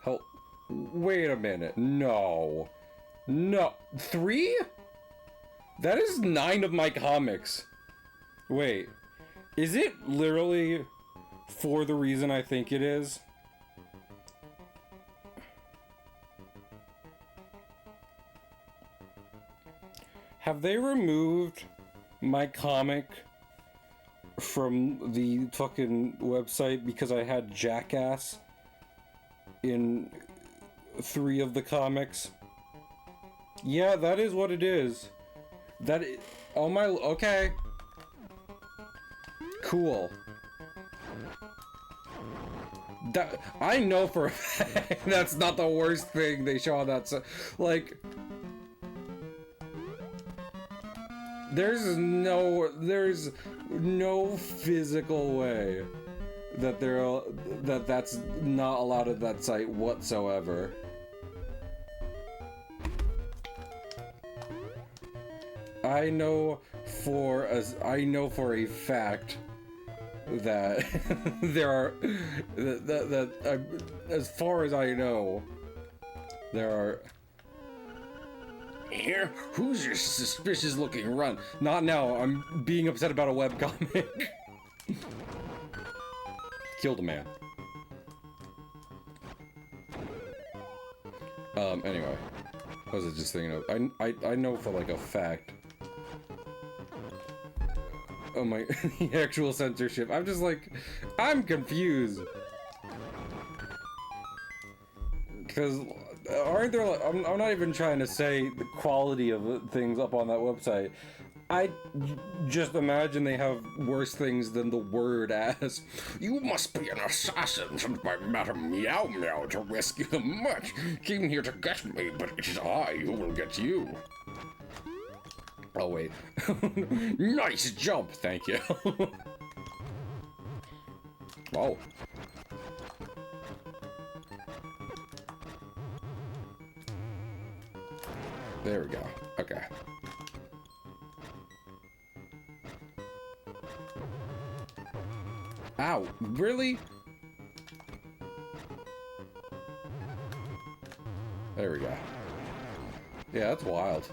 Help. Wait a minute. No. No. 3? That is 9 of my comics. Wait. Is it literally for the reason I think it is? Have they removed my comic from the fucking website because I had Jackass in 3 of the comics? Yeah, that is what it is. Oh my, okay. Cool. That, I know for a fact that's not the worst thing they show on that, like... There's no physical way that that's not allowed at that site whatsoever. I know for a fact that there are as far as I know, there are. Here, who's your suspicious looking runt? Not now. I'm being upset about a webcomic. Killed a man. Anyway. What was I just thinking of? I know for like a fact. Oh my, the actual censorship. I'm just like, I'm confused. Because aren't there like, I'm not even trying to say the quality of things up on that website. I just imagine they have worse things than the word ass. You must be an assassin sent by Madame Meow Meow to rescue the much. Came here to get me, but it is I who will get you. Oh wait. Nice jump, Thank you. oh. There we go. Okay. Ow, really? There we go. Yeah, that's wild.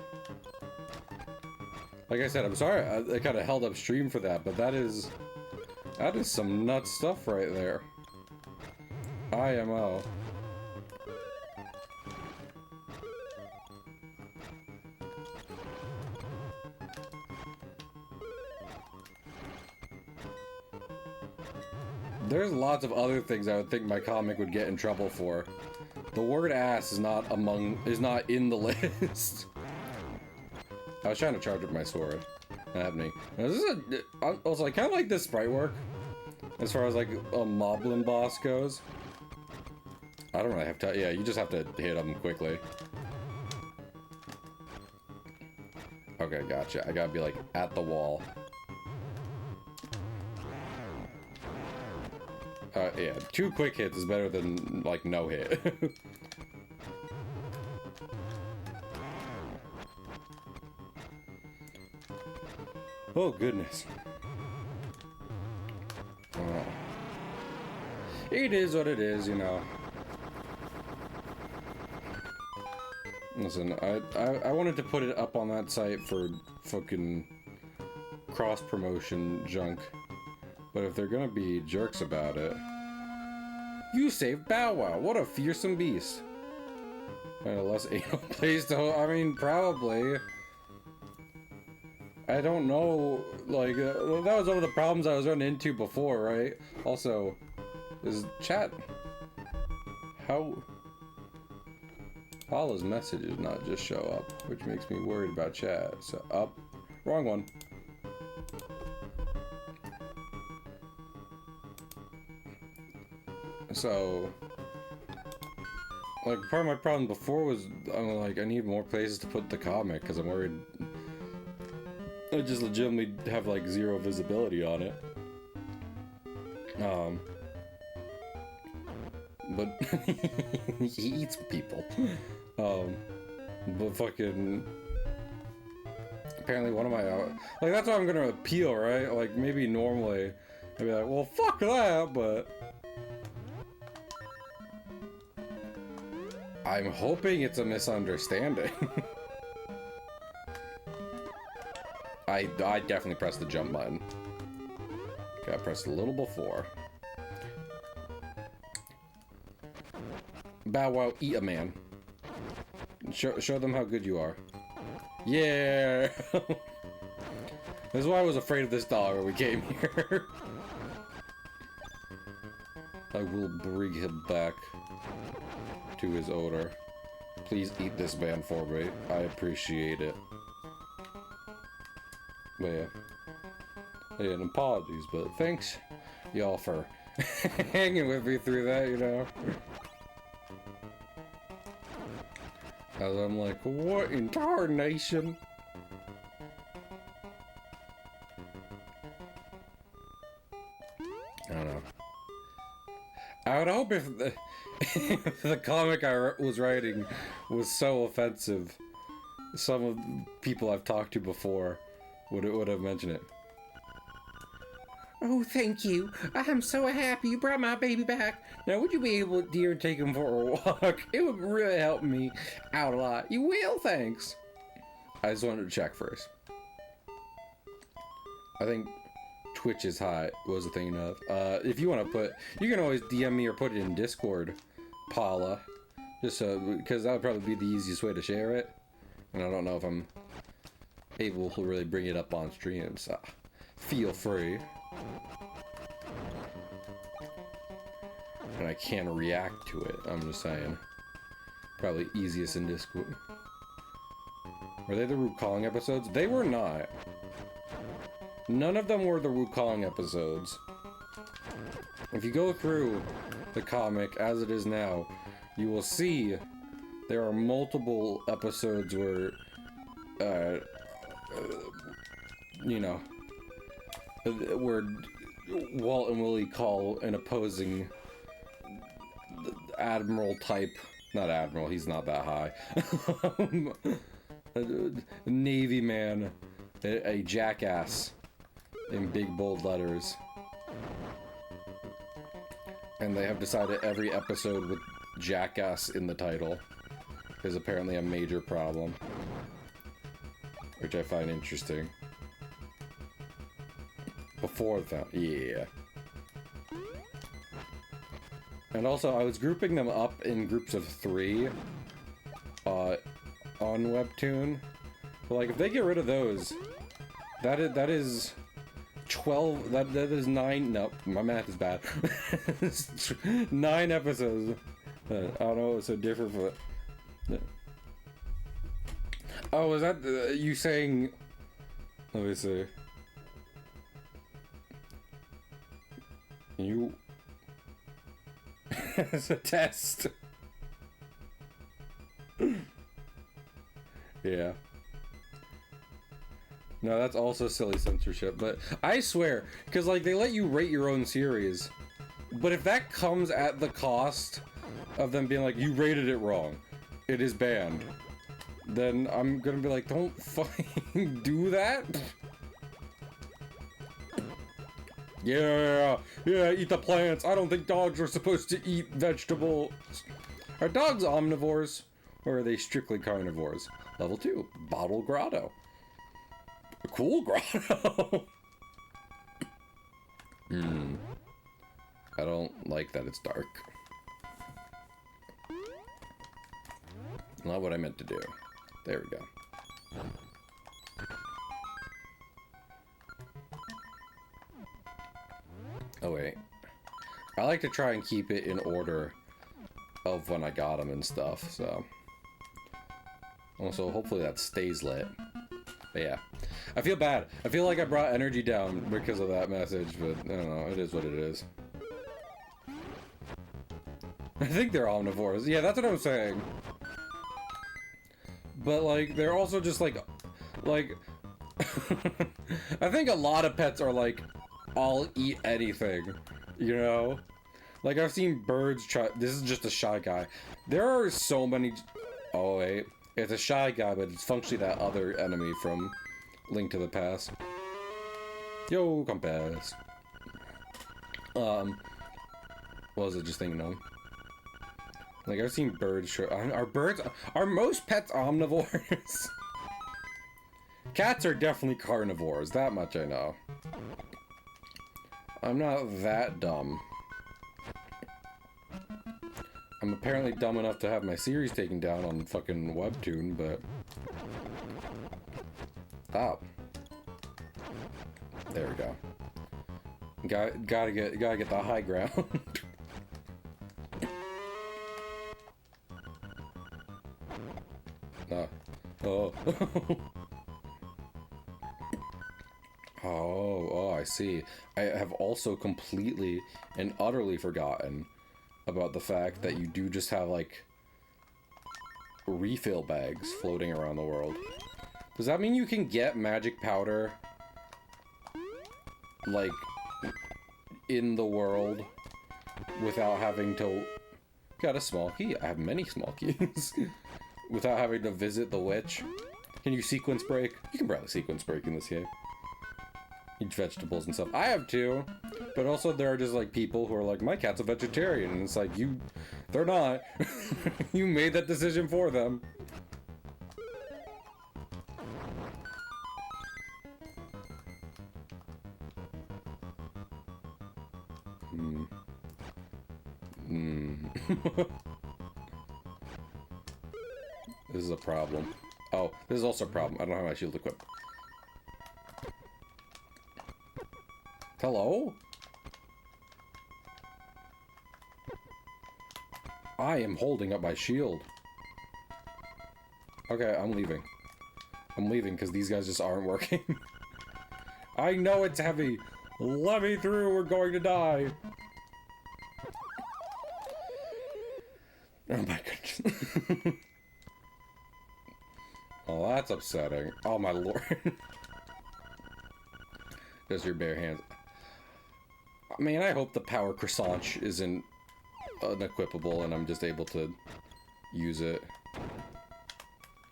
Like I said, I'm sorry I kind of held up stream for that, but that is some nuts stuff right there. IMO. There's lots of other things I would think my comic would get in trouble for. The word ass is not in the list. I was trying to charge up my sword. Not happening. Now, this is also, I kind of like this sprite work. As far as like a moblin boss goes. I don't really have to, yeah, you just have to hit them quickly. Okay, gotcha. I gotta be like at the wall. Yeah, 2 quick hits is better than, like, no hit. Oh, goodness. It is what it is, you know. Listen, I wanted to put it up on that site for fucking cross-promotion junk. But if they're gonna be jerks about it... You saved Bow Wow! What a fearsome beast! And a less anal place to... I mean, probably. I don't know, like, that was one of the problems I was running into before, right? Also, is chat... How... Paula's message did not just show up, which makes me worried about chat. So, up. Wrong one. So, like, part of my problem before was, I'm like, I need more places to put the comic, because I'm worried I just legitimately have, like, 0 visibility on it. But, he eats people. But fucking, apparently one of my, like, that's why I'm gonna appeal, right? Like, maybe normally, I'd be like, well, fuck that, but... I'm hoping it's a misunderstanding. I definitely pressed the jump button. Okay, I pressed a little before. Bow Wow, eat a man. Show them how good you are. Yeah! This is why I was afraid of this dog when we came here. I will bring him back to his owner. Please eat this man for me. I appreciate it. But yeah. And apologies, but thanks y'all for hanging with me through that, you know. As I'm like, what in tarnation? I don't know. I would hope if the, if the comic I was writing was so offensive, some of the people I've talked to before would have mentioned it. Oh, thank you. I'm so happy you brought my baby back. Now, would you be able, dear, take him for a walk? It would really help me out a lot. You will, thanks. I just wanted to check first. I think Twitch is hot was the thing of. If you want to put, you can always DM me or put it in Discord, Paula. Just so, because that would probably be the easiest way to share it. And I don't know if I'm able to really bring it up on stream, so feel free. And I can react to it, I'm just saying. Probably easiest in Discord. Were they the Root Calling episodes? They were not. None of them were the Root Calling episodes. If you go through the comic as it is now, you will see there are multiple episodes where, you know, where Walt and Willie call an opposing admiral type, not admiral, he's not that high, Navy man, a jackass in big bold letters. And they have decided every episode with jackass in the title is apparently a major problem, which I find interesting. Before that, yeah. And also, I was grouping them up in groups of 3 on Webtoon. But like, if they get rid of those, that is 12, that is 9, no, my math is bad. 9 episodes. I don't know, it's so different for... Oh, is that you saying... Let me see. You... It's a test. Yeah. No, that's also silly censorship, but I swear, because like they let you rate your own series, but if that comes at the cost of them being like, you rated it wrong, it is banned, then I'm gonna be like, don't fucking do that. Yeah, eat the plants. I don't think dogs are supposed to eat vegetables. Are dogs omnivores, or are they strictly carnivores? Level 2, Bottle Grotto. A cool grotto. I don't like that it's dark. Not what I meant to do. There we go. Oh wait. I like to try and keep it in order of when I got them and stuff, so. Also, hopefully that stays lit. But yeah. I feel bad. I feel like I brought energy down because of that message, but I don't know. It is what it is. I think they're omnivores. Yeah, that's what I'm saying. But like, they're also just like I think a lot of pets are like, I'll eat anything, you know? Like, I've seen birds try... This is just a Shy Guy. There are so many... Oh, wait. It's a Shy Guy, but it's functionally that other enemy from Link to the Past. Yo, compass. What was it just thinking of? Like, I've seen birds try... Are most pets omnivores? Cats are definitely carnivores. That much I know. I'm not that dumb. I'm apparently dumb enough to have my series taken down on fucking Webtoon, but... Stop. There we go. Gotta get the high ground. Oh. Oh, I see. I have also completely and utterly forgotten about the fact that you do just have, like, refill bags floating around the world. Does that mean you can get magic powder, like, in the world without having to... Got a small key. I have many small keys. Without having to visit the witch. Can you sequence break? You can probably sequence break in this game. eat vegetables and stuff. I have too, but also there are just like people who are like, my cat's a vegetarian, and it's like, they're not. You made that decision for them. This is a problem. Oh, this is also a problem. I don't have my shield equipped. Hello? I am holding up my shield. Okay, I'm leaving. I'm leaving because these guys just aren't working. I know it's heavy. Let me through. We're going to die. Oh my goodness. Oh, that's upsetting. Oh my lord. Just your bare hands. I mean, I hope the power croissant isn't unequipable and I'm just able to use it.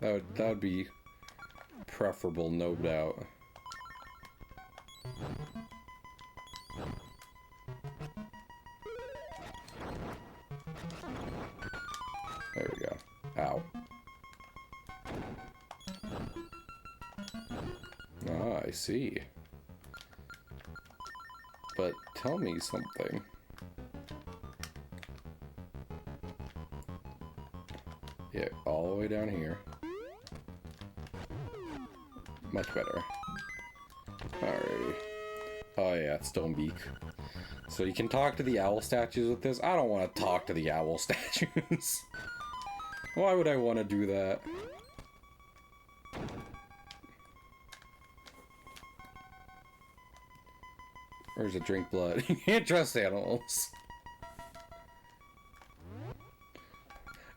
That would be preferable, no doubt. There we go. Ow. Ah, I see. But tell me something. Yeah, all the way down here. Much better. Alrighty. Oh yeah, stone beak. So you can talk to the owl statues with this? I don't want to talk to the owl statues. Why would I want to do that? Where's the drink blood? You can't trust animals.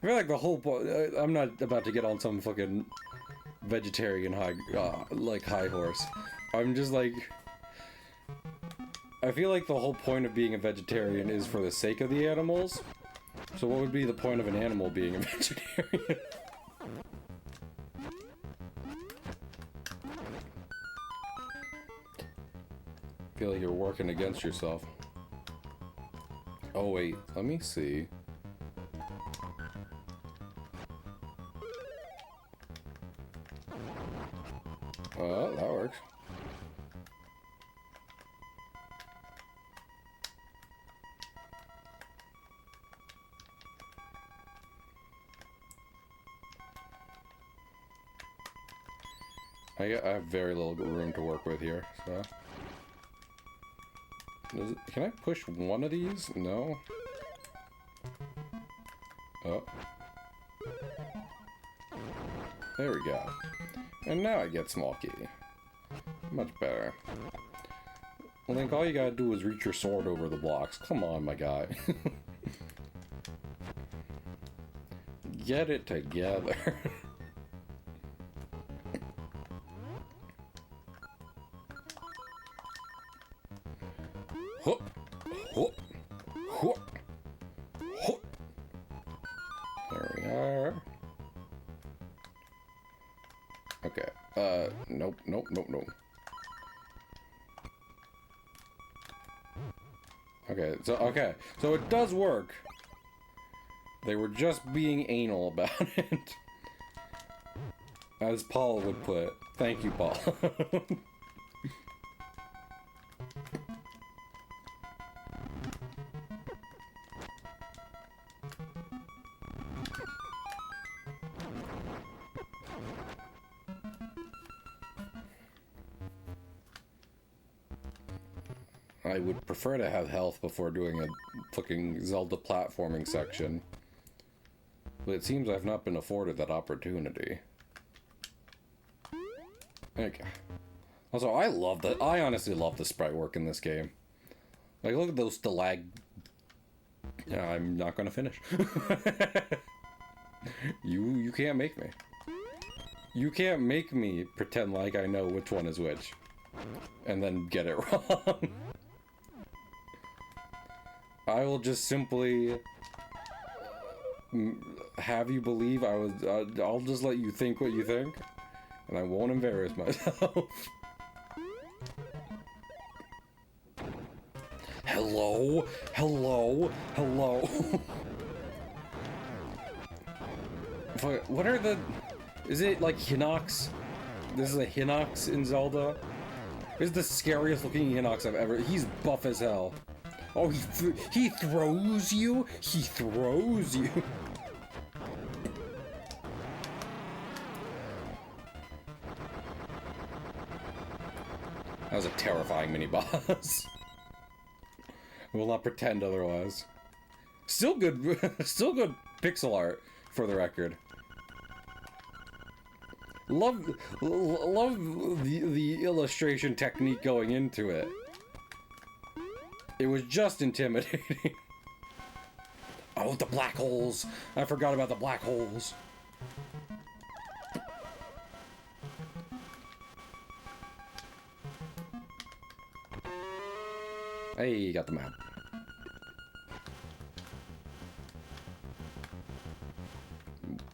I feel like the whole point. I'm not about to get on some fucking vegetarian high horse. I'm just like. I feel like the whole point of being a vegetarian is for the sake of the animals. So what would be the point of an animal being a vegetarian? I feel like you're working against yourself. Oh wait, let me see. Oh, that works. I have very little room to work with here, so... Can I push one of these? No? Oh. There we go. And now I get small key. Much better. Link, all you gotta do is reach your sword over the blocks. Come on, my guy. Get it together. There we are. Okay. Nope. Okay, so it does work. They were just being anal about it. As Paul would put it. Thank you, Paul. I would prefer to have health before doing a fucking Zelda platforming section. But it seems I've not been afforded that opportunity. Okay. Also, I honestly love the sprite work in this game. Like, look at those stalag... Yeah, I'm not gonna finish. You can't make me. You can't make me pretend like I know which one is which. And then get it wrong. I will just simply have you believe I was. I'll just let you think what you think, and I won't embarrass myself. Hello? Hello? Hello? What are the... Is it like Hinox? This is a Hinox in Zelda? This is the scariest looking Hinox I've ever... He's buff as hell. Oh, he throws you? He throws you. That was a terrifying mini-boss. I will not pretend otherwise. Still good, still good pixel art, for the record. Love the illustration technique going into it. It was just intimidating. Oh, the black holes! I forgot about the black holes. Hey, got the map.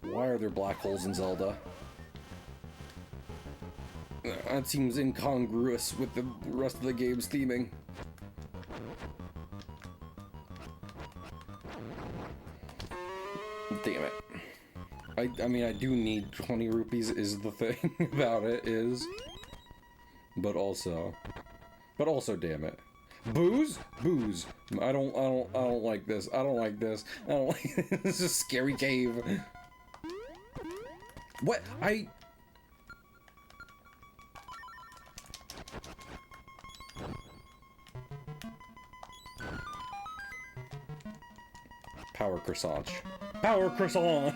Why are there black holes in Zelda? That seems incongruous with the rest of the game's theming. Damn it. I mean, I do need 20 rupees is the thing about it is. But also, damn it. Booze? Booze. I don't like this. I don't like this. I don't like this. This is a scary cave. What? Power croissant. Power croissant!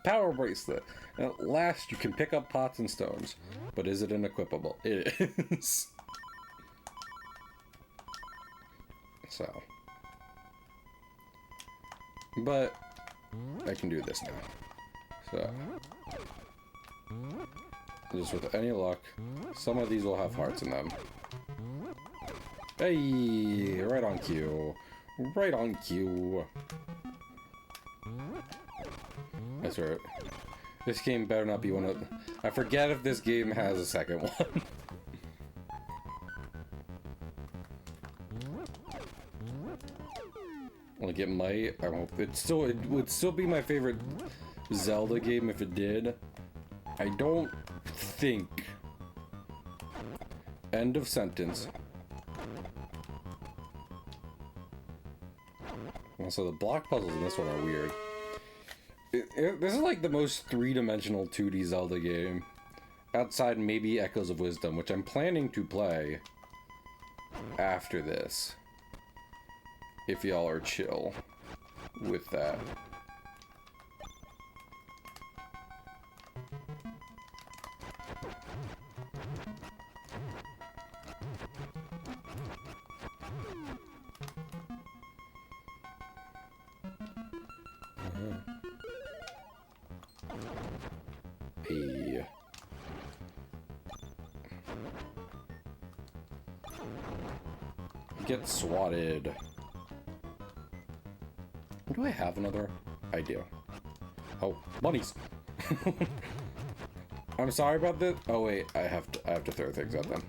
Power bracelet. At last you can pick up pots and stones. But is it unequipable? It is. So. But I can do this now. So. Just with any luck, some of these will have hearts in them. Hey! Right on cue. Right on cue. That's right. This game better not be one of... I forget if this game has a second one. Like, it might. I hope it would still be my favorite Zelda game if it did. I don't think. End of sentence. Also, the block puzzles in this one are weird. This is like the most three-dimensional 2D Zelda game. Outside maybe Echoes of Wisdom, which I'm planning to play after this. If y'all are chill with that. Hey. Get swatted. Do I have another idea? Oh, bunnies. I'm sorry about this. Oh wait, I have to throw things at them.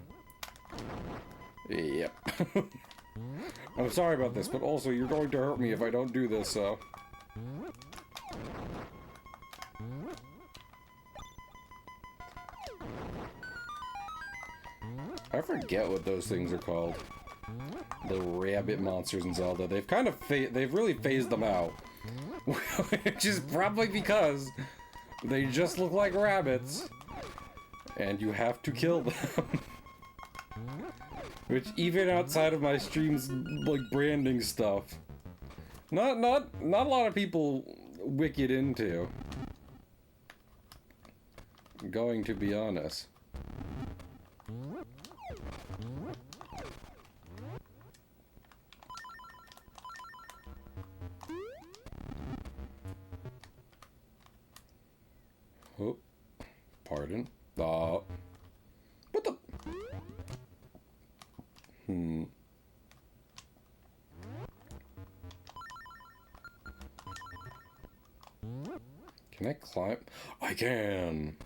Yep. I'm sorry about this, but also you're going to hurt me if I don't do this, so. I forget what those things are called. The rabbit monsters in Zelda. They've kind of they've really phased them out. Which is probably because they just look like rabbits. And you have to kill them. Which even outside of my streams, like branding stuff, not a lot of people wicked into. Going to be honest. Oh, pardon. What the? Can I climb? I can!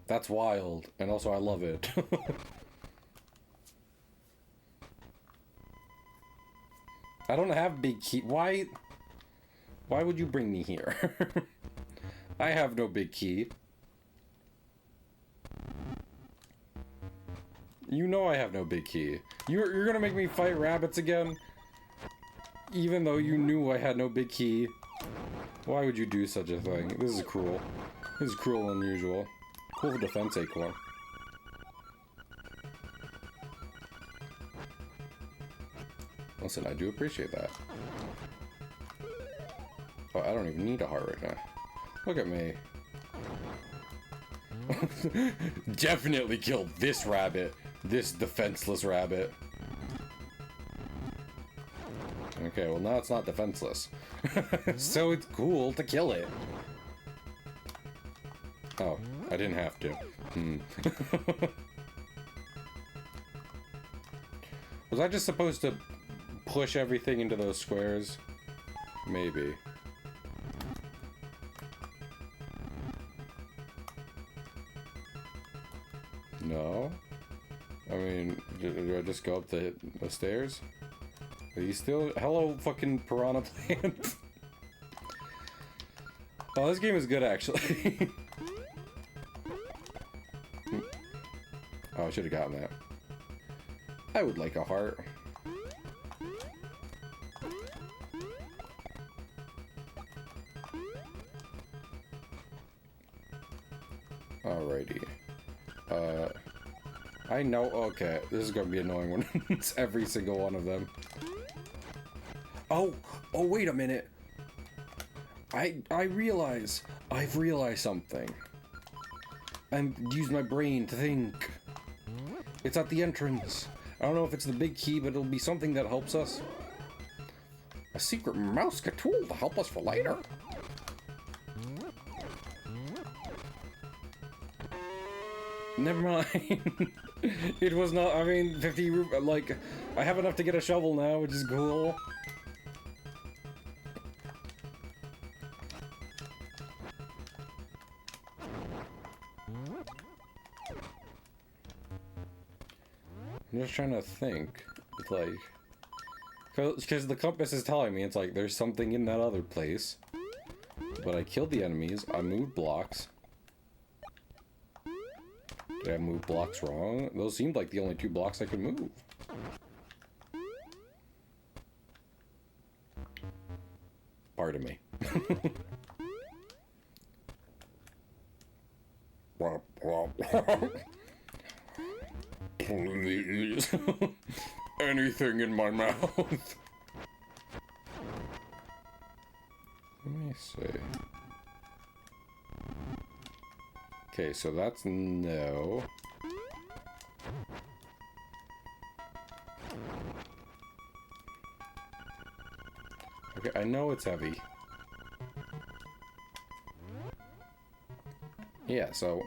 That's wild, and also I love it. I don't have big key. Why would you bring me here? I have no big key. You know I have no big key. You're gonna make me fight rabbits again? Even though you knew I had no big key. Why would you do such a thing? This is cruel. This is cruel and unusual. Cool defense acorn. Listen, I do appreciate that. Oh, I don't even need a heart right now. Look at me. Definitely killed this rabbit. This defenseless rabbit. Okay, well now it's not defenseless. So it's cool to kill it. Oh, I didn't have to. Was I just supposed to push everything into those squares? Maybe. No? I mean, do I just go up the stairs? Are you still... Hello, fucking piranha plant. Oh, this game is good, actually. Oh, I should have gotten that. I would like a heart. Alrighty. I know, okay, this is gonna be annoying when it's every single one of them. Oh, wait a minute. I've realized something. And use my brain to think. It's at the entrance. I don't know if it's the big key, but it'll be something that helps us. A secret mouse tool to help us for later. Never mind. It was not, I mean, 50, like, I have enough to get a shovel now, which is cool. I'm just trying to think. It's like, because the compass is telling me, it's like, there's something in that other place. But I killed the enemies, I moved blocks. Did I move blocks wrong? Those seemed like the only 2 blocks I could move. Pardon me. Please. Anything in my mouth. Let me see. Okay, so that's no. Okay, I know it's heavy. Yeah, so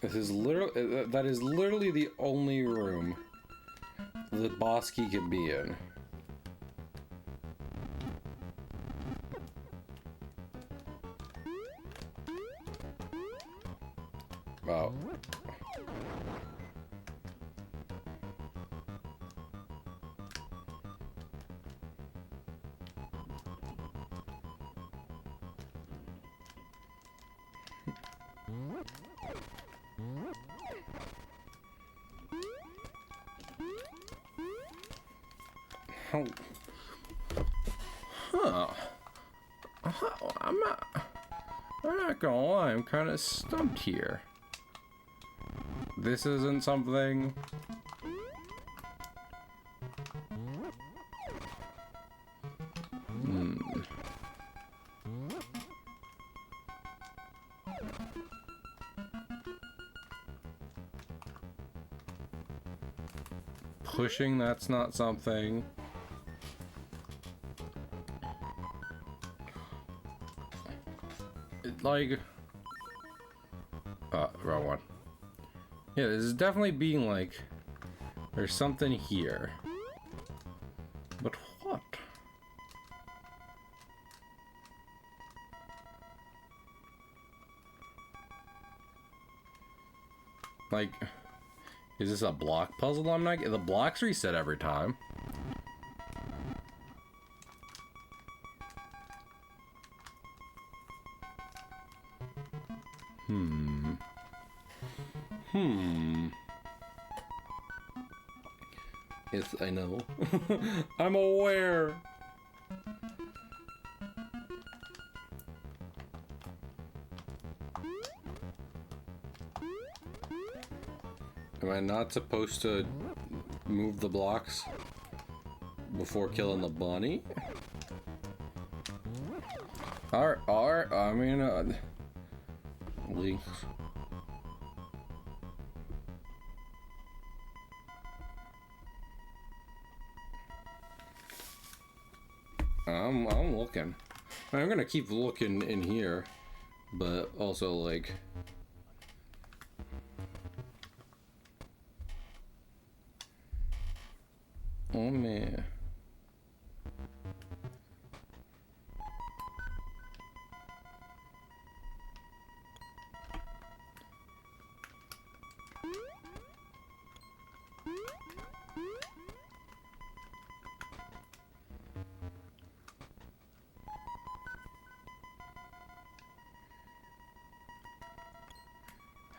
this is literally that is literally the only room the boss key can be in. Wow. How? Huh. I'm not gonna lie, I'm kind of stumped here. This isn't something. Pushing, that's not something. Like, wrong one. Yeah, this is definitely being like, there's something here. But what? Like, Is this a block puzzle I'm not getting? The blocks reset every time. Yes, I know. I'm aware. Am I not supposed to move the blocks before killing the bunny? I mean, links. I'm looking. I'm gonna keep looking in here, but also like. Oh man.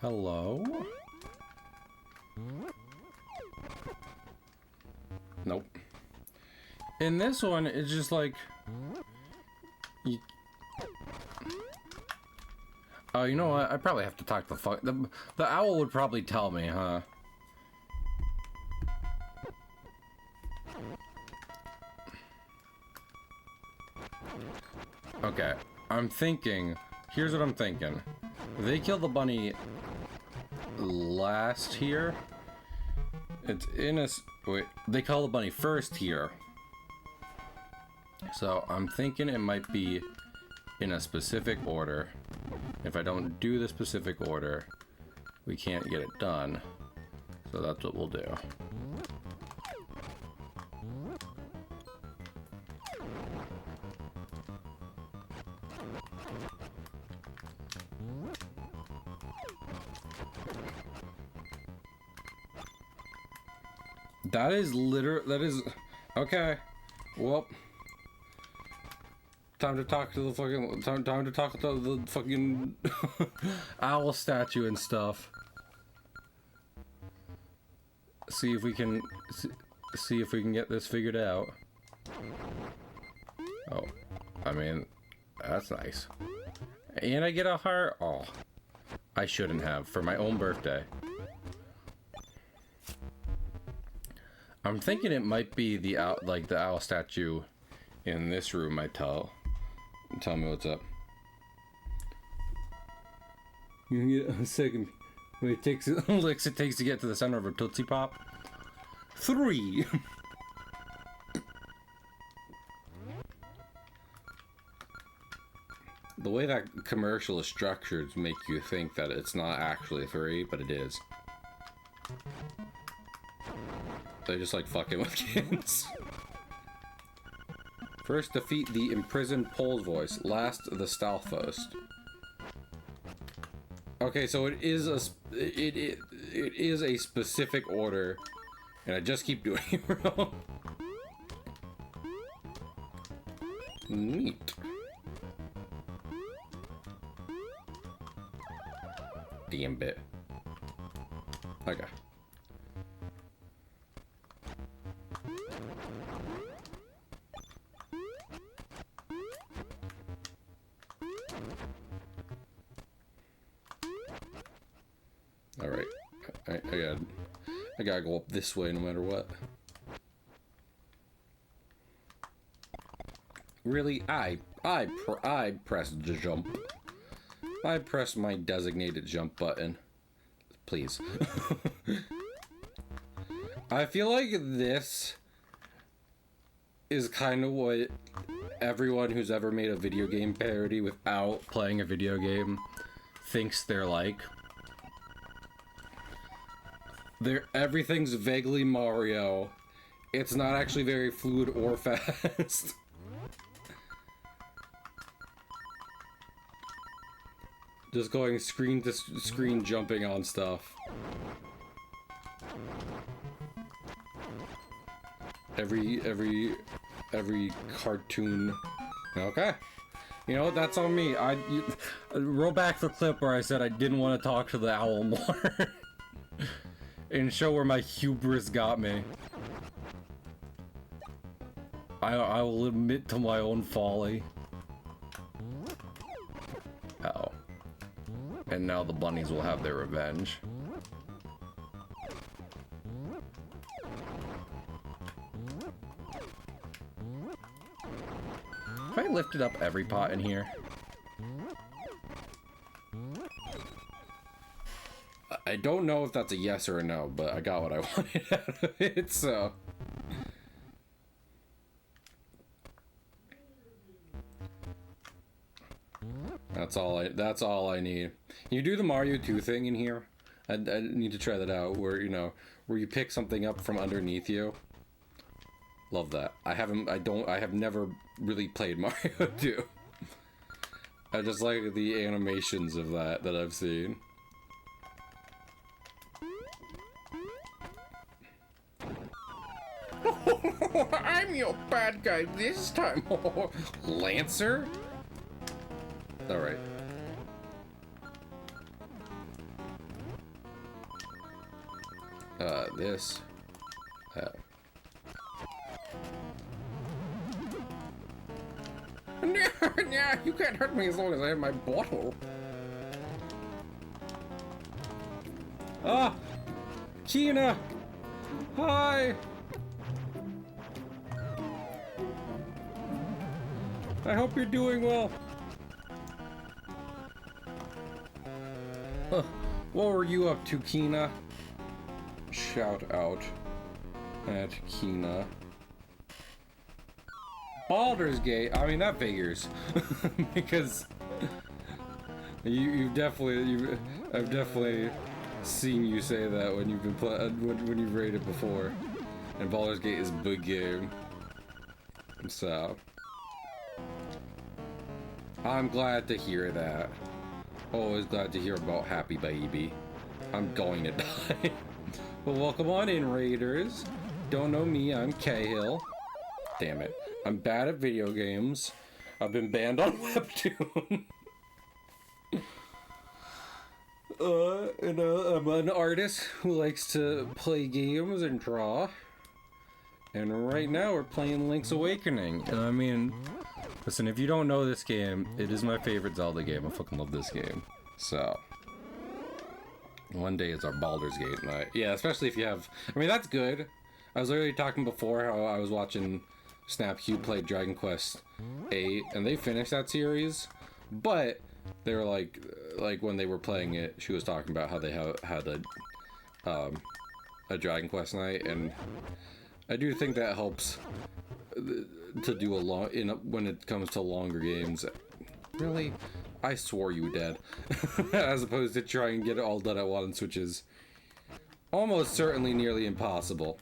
Hello? Nope. In this one, it's just like... Oh, you know what? I probably have to talk to the owl would probably tell me, huh? Okay. I'm thinking... Here's what I'm thinking. They killed the bunny last here. It's in a... Wait. They call the bunny first here. So I'm thinking it might be in a specific order. If I don't do the specific order, we can't get it done. So that's what we'll do. That is okay. Well, time to talk to the fucking time to talk to the fucking owl statue and stuff. See if we can get this figured out. Oh, I mean, that's nice. And I get a heart. Oh, I shouldn't have for my own birthday. I'm thinking it might be the owl statue in this room. Tell me what's up. You can get a second. Wait, it takes licks it takes to get to the center of a Tootsie Pop. 3. The way that commercial is structured make you think that it's not actually 3, but it is. They're just like fucking with kids. First defeat the imprisoned Pole's voice. Last the Stalfos. Okay, so it is a specific order, and I just keep doing it wrong. Neat. Damn bit. Okay. Alright, I gotta go up this way no matter what. Really? I pressed the jump. I pressed my designated jump button. Please. I feel like this is kind of what everyone who's ever made a video game parody without playing a video game thinks they're like. Everything's vaguely Mario. It's not actually very fluid or fast. Just going screen to screen jumping on stuff. Every cartoon. Okay. You know what? That's on me. Roll back the clip where I said I didn't want to talk to the owl more. And show where my hubris got me. I will admit to my own folly. Uh-oh. And now the bunnies will have their revenge. Have I lifted up every pot in here? I don't know if that's a yes or a no, but I got what I wanted out of it, so... That's all I need. You do the Mario 2 thing in here? I need to try that out, where, you know, where you pick something up from underneath you. Love that. I have never really played Mario 2. I just like the animations of that I've seen. I'm your bad guy this time. Lancer? Alright. This. Yeah, you can't hurt me as long as I have my bottle. Ah! Kina! Hi! I hope you're doing well. What were you up to, Kina? Shout out at Kina. Baldur's Gate. I mean, that figures. Because I've definitely seen you say that when you've been when you've rated before. And Baldur's Gate is a big game. So I'm glad to hear that. Always glad to hear about Happy Baby. I'm going to die. Well, welcome on in, Raiders. Don't know me, I'm Cahill. Damn it. I'm bad at video games. I've been banned on Webtoon. I'm an artist who likes to play games and draw. And right now we're playing Link's Awakening. And I mean, listen, if you don't know this game, it is my favorite Zelda game. I fucking love this game. So, one day it's our Baldur's Gate night. Yeah, especially if you have... I mean, that's good. I was literally talking before how I was watching Snap Q play Dragon Quest 8, and they finished that series. But they were like when they were playing it, she was talking about how they had a Dragon Quest night, and I do think that helps to do when it comes to longer games. Really, I swore you dead, as opposed to trying to get it all done at once, which is almost certainly nearly impossible.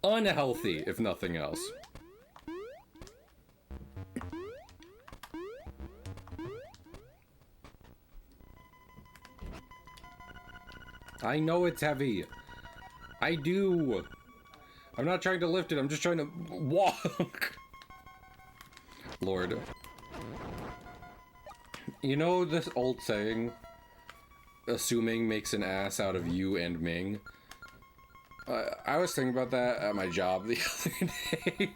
Unhealthy, if nothing else. I know it's heavy. I do. I'm not trying to lift it, I'm just trying to walk. Lord. You know this old saying, assuming makes an ass out of you and Ming? I was thinking about that at my job the other day.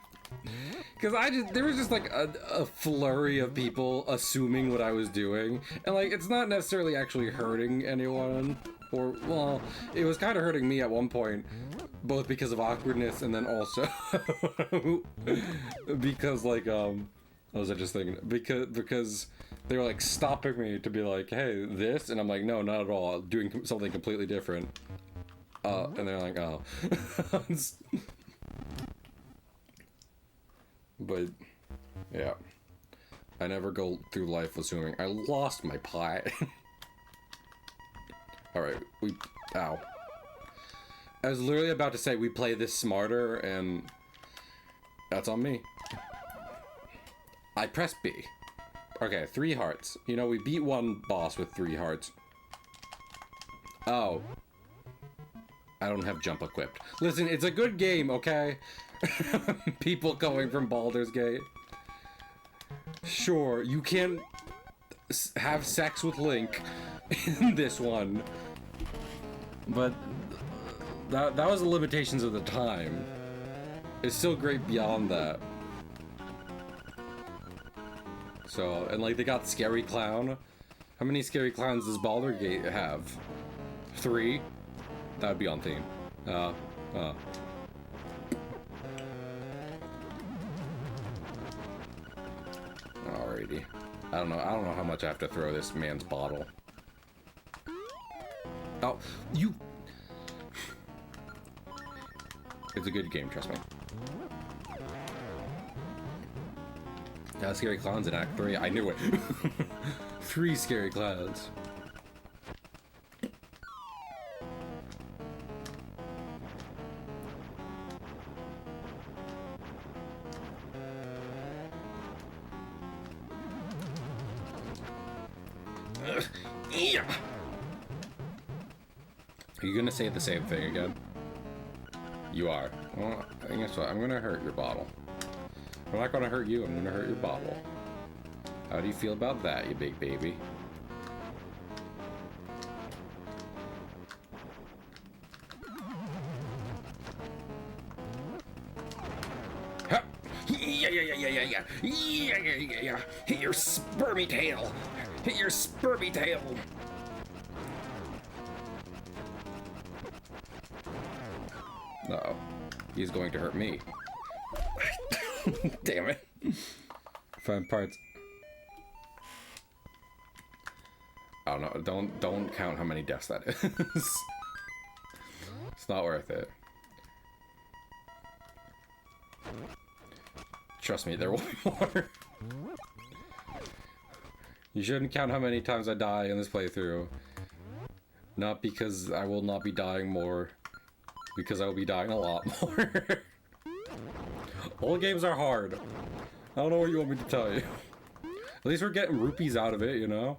Because there was just like a flurry of people assuming what I was doing. And like, it's not necessarily actually hurting anyone. Or, well, it was kind of hurting me at one point. Both because of awkwardness and then also because like, what was I just thinking? Because they were like stopping me to be like, hey, this? And I'm like, no, not at all. Doing something completely different. And they're like, oh. But, yeah. I never go through life assuming. I lost my pie. Alright, ow. I was literally about to say we play this smarter, and that's on me. I pressed B. Okay, 3 hearts. You know, we beat one boss with 3 hearts. Oh. I don't have jump equipped. Listen, it's a good game, okay? People going from Baldur's Gate. Sure, you can't have sex with Link in this one. But that was the limitations of the time. It's still great beyond that. So, and like they got Scary Clown. How many Scary Clowns does Baldur's Gate have? 3? That would be on theme. Alrighty. I don't know how much I have to throw this man's bottle. Oh, you... It's a good game, trust me. Scary Clowns in Act 3. I knew it. 3 Scary Clowns. Yeah. Are you gonna say the same thing again? You are. Well, guess what? I'm gonna hurt your bottle. I'm not gonna hurt you, I'm gonna hurt your bottle. How do you feel about that, you big baby? Ha! Yeah. Hit your spermy tail. Hit your spermy tail. Uh-oh. He's going to hurt me. Damn it. Find parts. I don't know. Don't count how many deaths that is. It's not worth it. Trust me, there will be more. You shouldn't count how many times I die in this playthrough. Not because I will not be dying more. Because I will be dying a lot more. All games are hard. I don't know what you want me to tell you. At least we're getting rupees out of it, you know?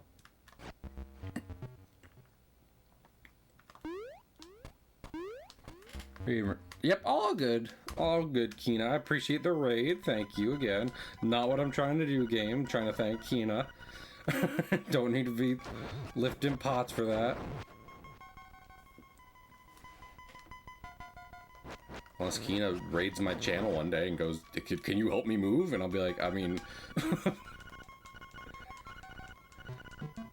Yep, all good. All good, Kina. I appreciate the raid. Thank you again. Not what I'm trying to do, game. I'm trying to thank Kina. Don't need to be lifting pots for that. Unless Kina raids my channel one day and goes, can you help me move? And I'll be like, I mean...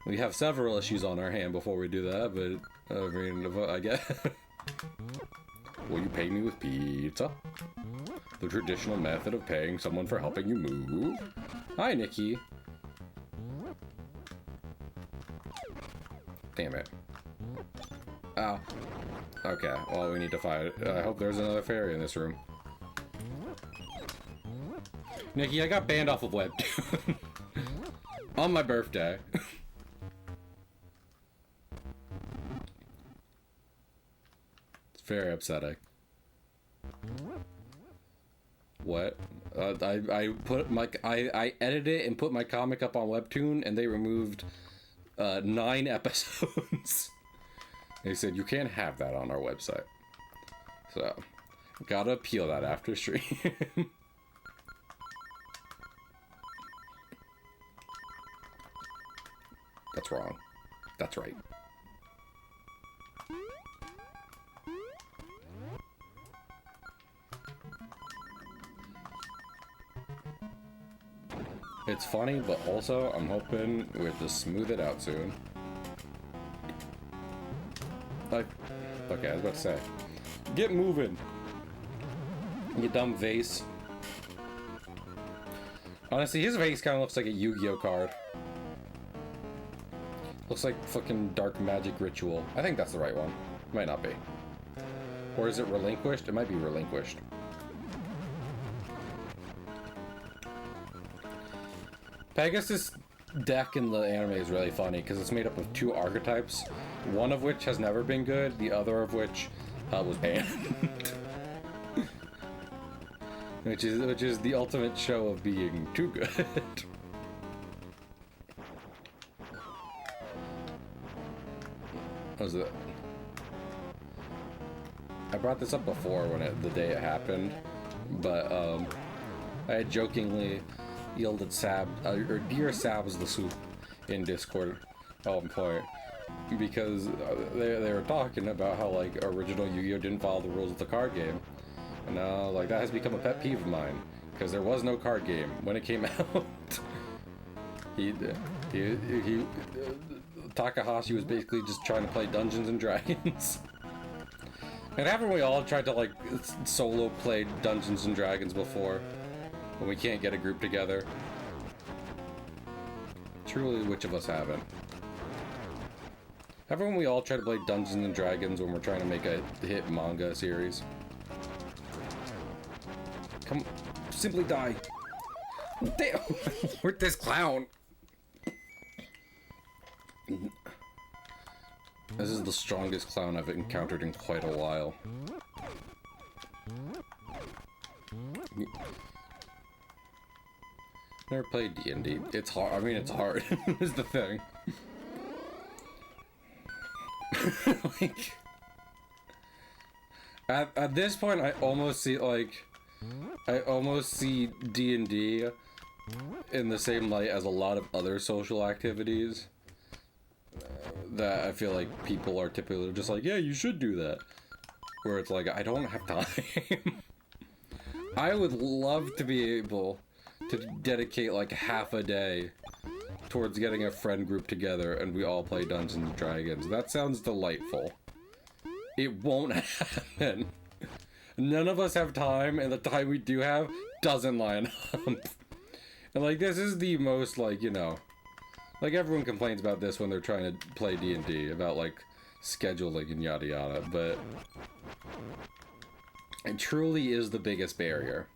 we have several issues on our hand before we do that, but... I mean, I guess... Will you pay me with pizza? The traditional method of paying someone for helping you move. Hi, Nikki. Damn it. Ow. Okay, well, we need to find it. I hope there's another fairy in this room. Nikki, I got banned off of Webtoon. On my birthday. It's very upsetting. What? I put my... I edited it and put my comic up on Webtoon, and they removed 9 episodes. They said, you can't have that on our website. So, gotta appeal that after stream. That's wrong. That's right. It's funny, but also, I'm hoping we have to smooth it out soon. Like, okay, I was about to say, get moving, you dumb vase. Honestly, his vase kind of looks like a Yu-Gi-Oh card. Looks like fucking dark magic ritual. I think that's the right one. Might not be. Or is it relinquished? It might be relinquished. Pegasus deck in the anime is really funny because it's made up of 2 archetypes, one of which has never been good, the other of which was banned. which is the ultimate show of being too good. What was it? I brought this up before the day it happened, but I had jokingly yielded Sab, or Dear Sab's the soup in Discord at one point, because they were talking about how like original Yu-Gi-Oh didn't follow the rules of the card game, and like that has become a pet peeve of mine, because there was no card game when it came out. he Takahashi was basically just trying to play Dungeons and Dragons. And haven't we all tried to like solo play Dungeons and Dragons before when we can't get a group together? Truly, which of us haven't? Haven't we all tried to play Dungeons and Dragons when we're trying to make a hit manga series? Come, simply die. Damn, with this clown. This is the strongest clown I've encountered in quite a while. Never played D&D. It's hard. I mean, it's hard. Is the thing. Like, at this point, I almost see D&D in the same light as a lot of other social activities that I feel like people are typically just like, yeah, you should do that. Where it's like, I don't have time. I would love to be able to dedicate like half a day towards getting a friend group together and we all play Dungeons and Dragons. That sounds delightful. It won't happen. None of us have time, and the time we do have doesn't line up. And like, this is the most, like, you know, like everyone complains about this when they're trying to play D&D, about like scheduling and yada yada, but it truly is the biggest barrier.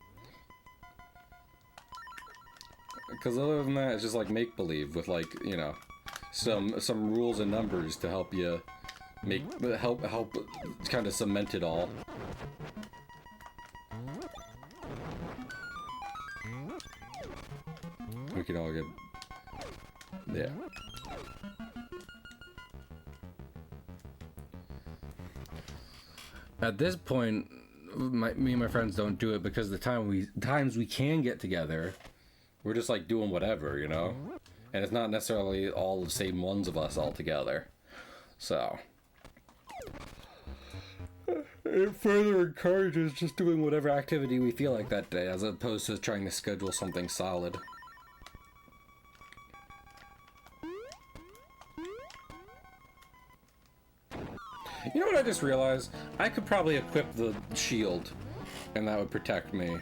Because other than that, it's just like make-believe with like, you know, some rules and numbers to help you help kind of cement it all. We can all get, yeah. At this point, me and my friends don't do it because the times we can get together, we're just like doing whatever, you know? And it's not necessarily all the same ones of us all together. So it further encourages just doing whatever activity we feel like that day, as opposed to trying to schedule something solid. You know what I just realized? I could probably equip the shield, and that would protect me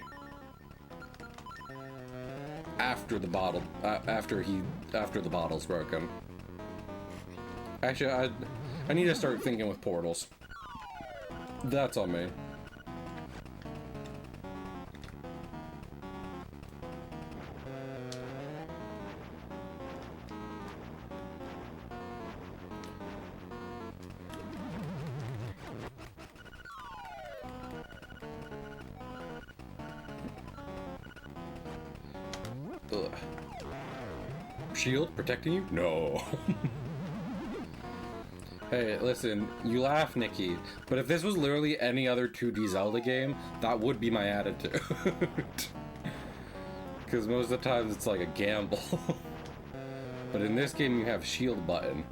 after the bottle, after the bottle's broken. Actually, I need to start thinking with portals. That's on me. Ugh. Shield protecting you? No. Hey, listen, you laugh, Nikki, but if this was literally any other 2D Zelda game, that would be my attitude. Because most of the times it's like a gamble. But in this game you have shield button.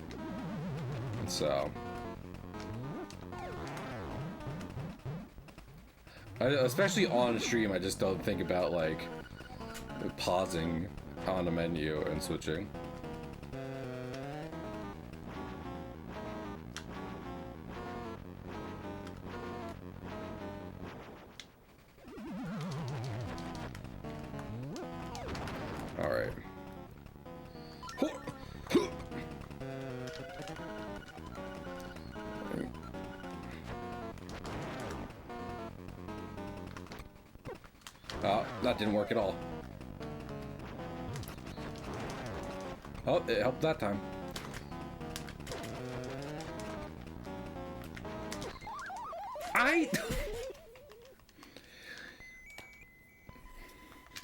So especially on stream, I just don't think about like pausing on a menu and switching. All right. That didn't work at all. Oh, it helped that time.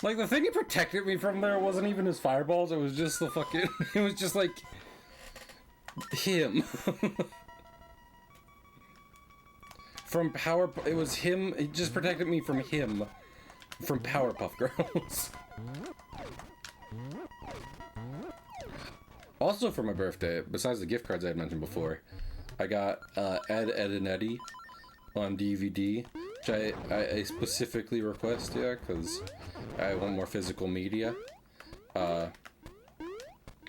Like, the thing he protected me from there wasn't even his fireballs, it was just the fucking... It was just, like... him. from it was him. It just protected me from him, from Powerpuff Girls. Also for my birthday, besides the gift cards I had mentioned before, I got Ed, Edd n Eddy on DVD, which I specifically request, yeah, because I want more physical media. And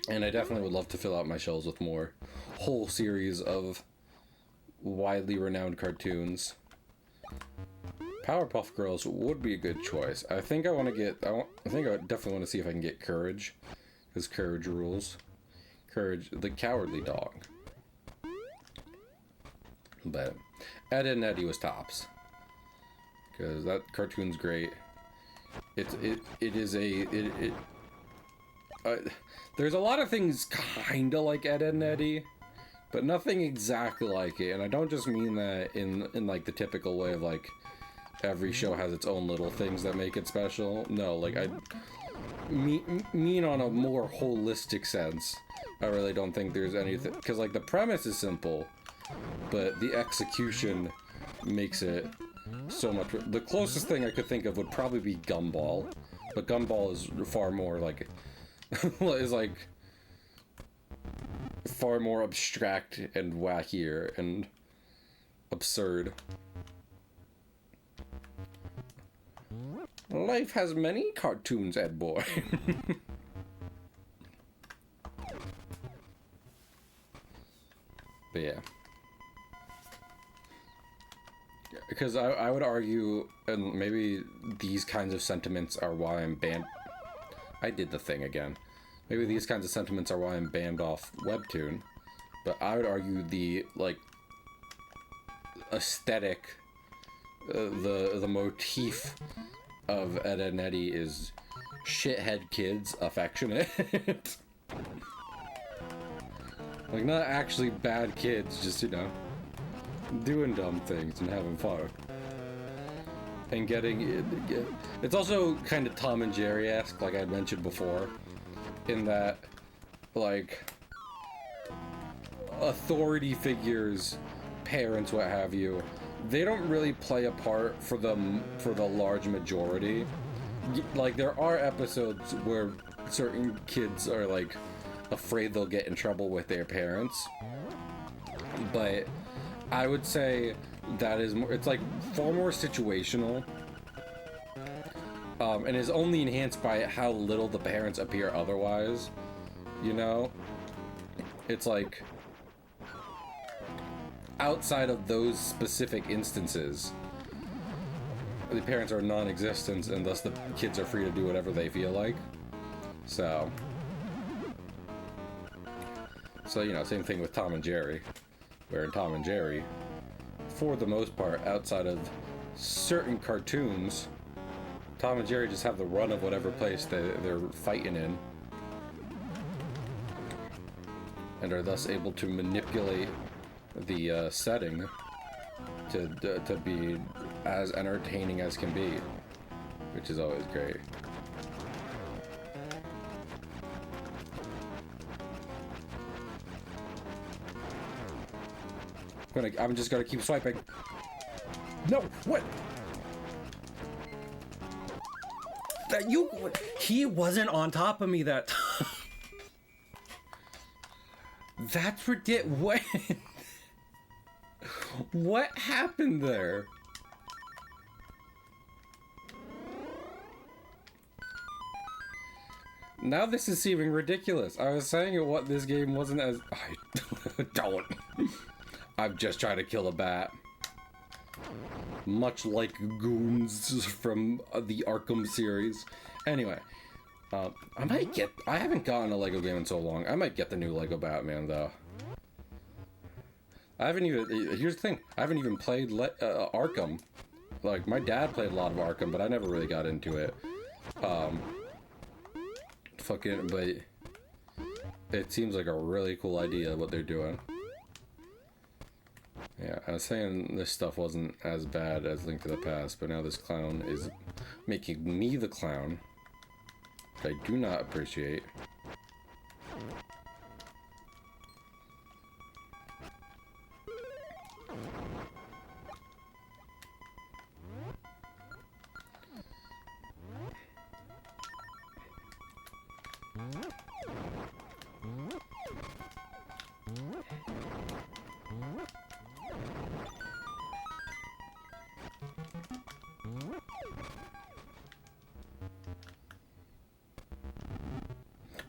I definitely would love to fill out my shelves with more whole series of widely renowned cartoons. Powerpuff Girls would be a good choice. I think I want to get, I think I definitely want to see if I can get Courage, because Courage rules. Courage, the cowardly dog. But Ed, Edd n Eddy was tops, because that cartoon's great. There's a lot of things kinda like Ed, Edd n Eddy, but nothing exactly like it. And I don't just mean that in like the typical way of like every show has its own little things that make it special. No, like I mean on a more holistic sense. I really don't think there's anything, because like the premise is simple, but the execution makes it so much. The closest thing I could think of would probably be Gumball, but Gumball is far more like is like far more abstract and wackier and absurd. Life has many cartoons, Ed boy. But yeah. Because I would argue, and maybe these kinds of sentiments are why I'm banned. I did the thing again. Maybe these kinds of sentiments are why I'm banned off Webtoon. But I would argue the, like, aesthetic, the motif of Ed, Edd n Eddy is shithead kids affectionate. Like, not actually bad kids, just, you know, doing dumb things and having fun. And it's also kind of Tom and Jerry-esque, like I had mentioned before, in that, like, authority figures, parents, what have you, they don't really play a part for the large majority. Like, there are episodes where certain kids are, like, afraid they'll get in trouble with their parents, but I would say that is more, it's like far more situational, and is only enhanced by how little the parents appear otherwise, you know? It's like, outside of those specific instances, the parents are non-existent, and thus the kids are free to do whatever they feel like. So, you know, same thing with Tom and Jerry, where in Tom and Jerry, for the most part, outside of certain cartoons, Tom and Jerry just have the run of whatever place they're fighting in, and are thus able to manipulate the setting to be as entertaining as can be, which is always great. I'm just gonna keep swiping. No, what? He wasn't on top of me that time. That's ridiculous. What happened there? Now this is seeming ridiculous. I was saying what this game wasn't as... I don't. I'm just trying to kill a bat. Much like goons from the Arkham series. Anyway, I haven't gotten a Lego game in so long. I might get the new Lego Batman, though. Here's the thing, I haven't even played Arkham. Like, my dad played a lot of Arkham, but I never really got into it. But it seems like a really cool idea what they're doing. Yeah, I was saying this stuff wasn't as bad as Link to the Past, but now this clown is making me the clown, which I do not appreciate.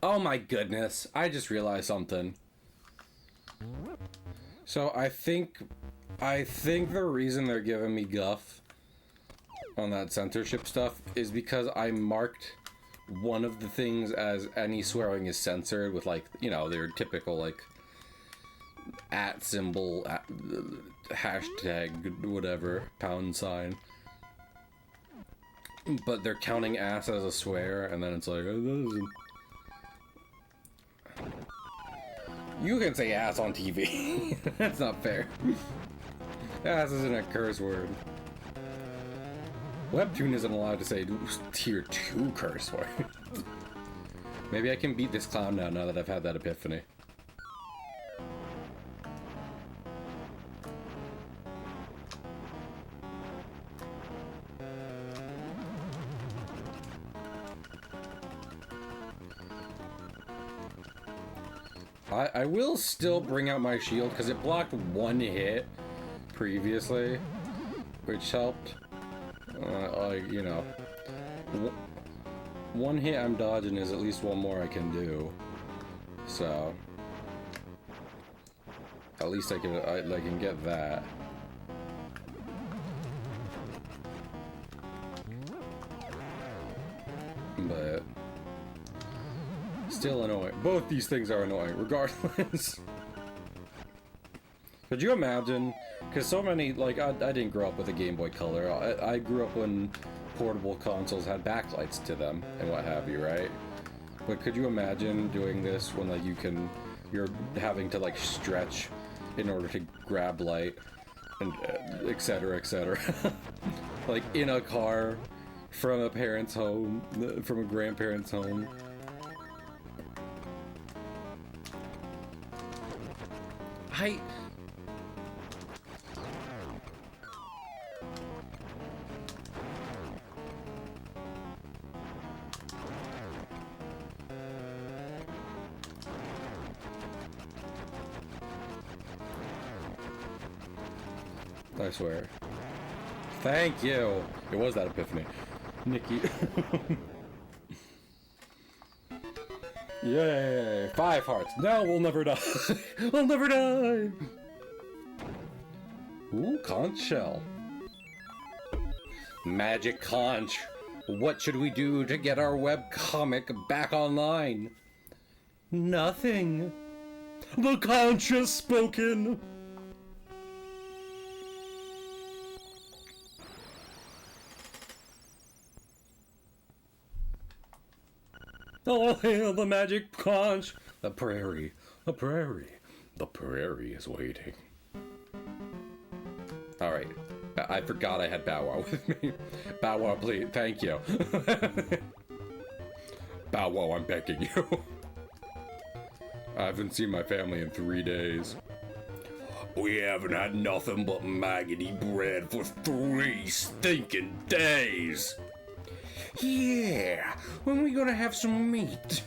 Oh my goodness, I just realized something. So I think the reason they're giving me guff on that censorship stuff is because I marked one of the things as any swearing is censored with, like, you know, their typical, like, @ symbol, hashtag, whatever, £sign. But they're counting ass as a swear, and then it's like, you can say ass on TV. That's not fair. Ass isn't a curse word. Webtoon isn't allowed to say tier 2 curse words. Maybe I can beat this clown now that I've had that epiphany. I will still bring out my shield because it blocked one hit previously, which helped. You know, one hit I'm dodging is at least one more I can do. So at least I can get that. But still annoying. Both these things are annoying, regardless. Could you imagine? Because so many, like, I didn't grow up with a Game Boy Color. I grew up when portable consoles had backlights to them and what have you, right? But could you imagine doing this when, like, you're having to, like, stretch in order to grab light and etc., etc. Like, in a car from a parent's home, from a grandparent's home. I swear. Thank you! It was that epiphany. Nikki. Yay! 5 hearts. No, we'll never die. We'll never die! Ooh, conch shell. Magic conch. What should we do to get our webcomic back online? Nothing. The conch has spoken. Oh, hail the magic conch! The prairie, the prairie, the prairie is waiting. Alright, I forgot I had Bow Wow with me. Bow Wow, please, thank you. Bow Wow, I'm begging you. I haven't seen my family in 3 days. We haven't had nothing but maggoty bread for 3 stinking days. Yeah, when we gonna have some meat?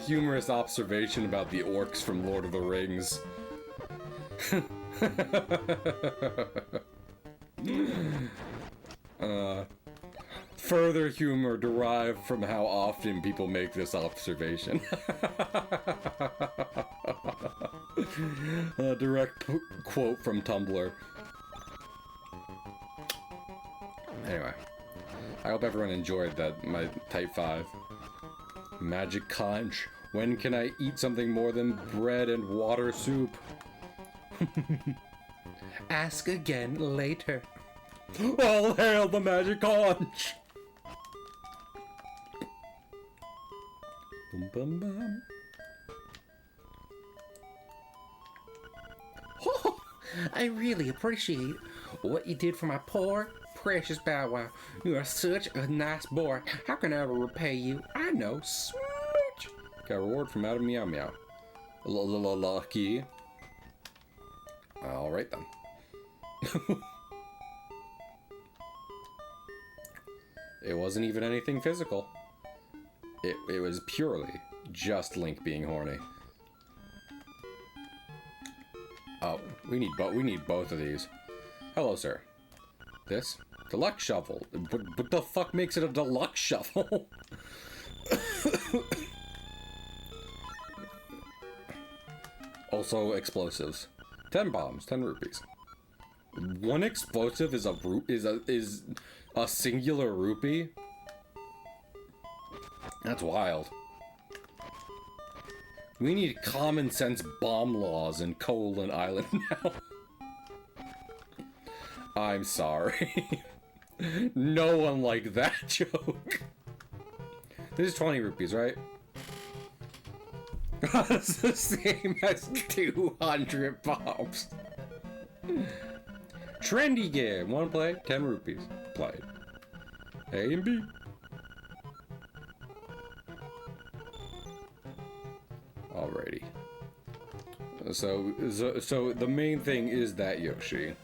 Humorous observation about the orcs from Lord of the Rings. Further humor derived from how often people make this observation. A direct quote from Tumblr. Anyway, I hope everyone enjoyed that, my Type 5. Magic conch. When can I eat something more than bread and water soup? Ask again later. All hail the magic conch! Bum, bum, bum. Oh, I really appreciate what you did for my poor, precious Bow Wow. You are such a nice boy. How can I ever repay you? I know. Smooch! Got a reward from Madam Meow Meow. Lucky. Alright then. It wasn't even anything physical. It was purely just Link being horny. Oh, we need both of these. Hello, sir. This? Deluxe shovel. What the fuck makes it a deluxe shovel? Also explosives. 10 bombs, 10 rupees. One explosive is a singular rupee? That's wild. We need common sense bomb laws in Colon Island now. I'm sorry. No one liked that joke. This is 20 rupees, right? It's the same as 200 bombs. Trendy game. Wanna play? 10 rupees. Play. A and B. Alrighty. So the main thing is that Yoshi.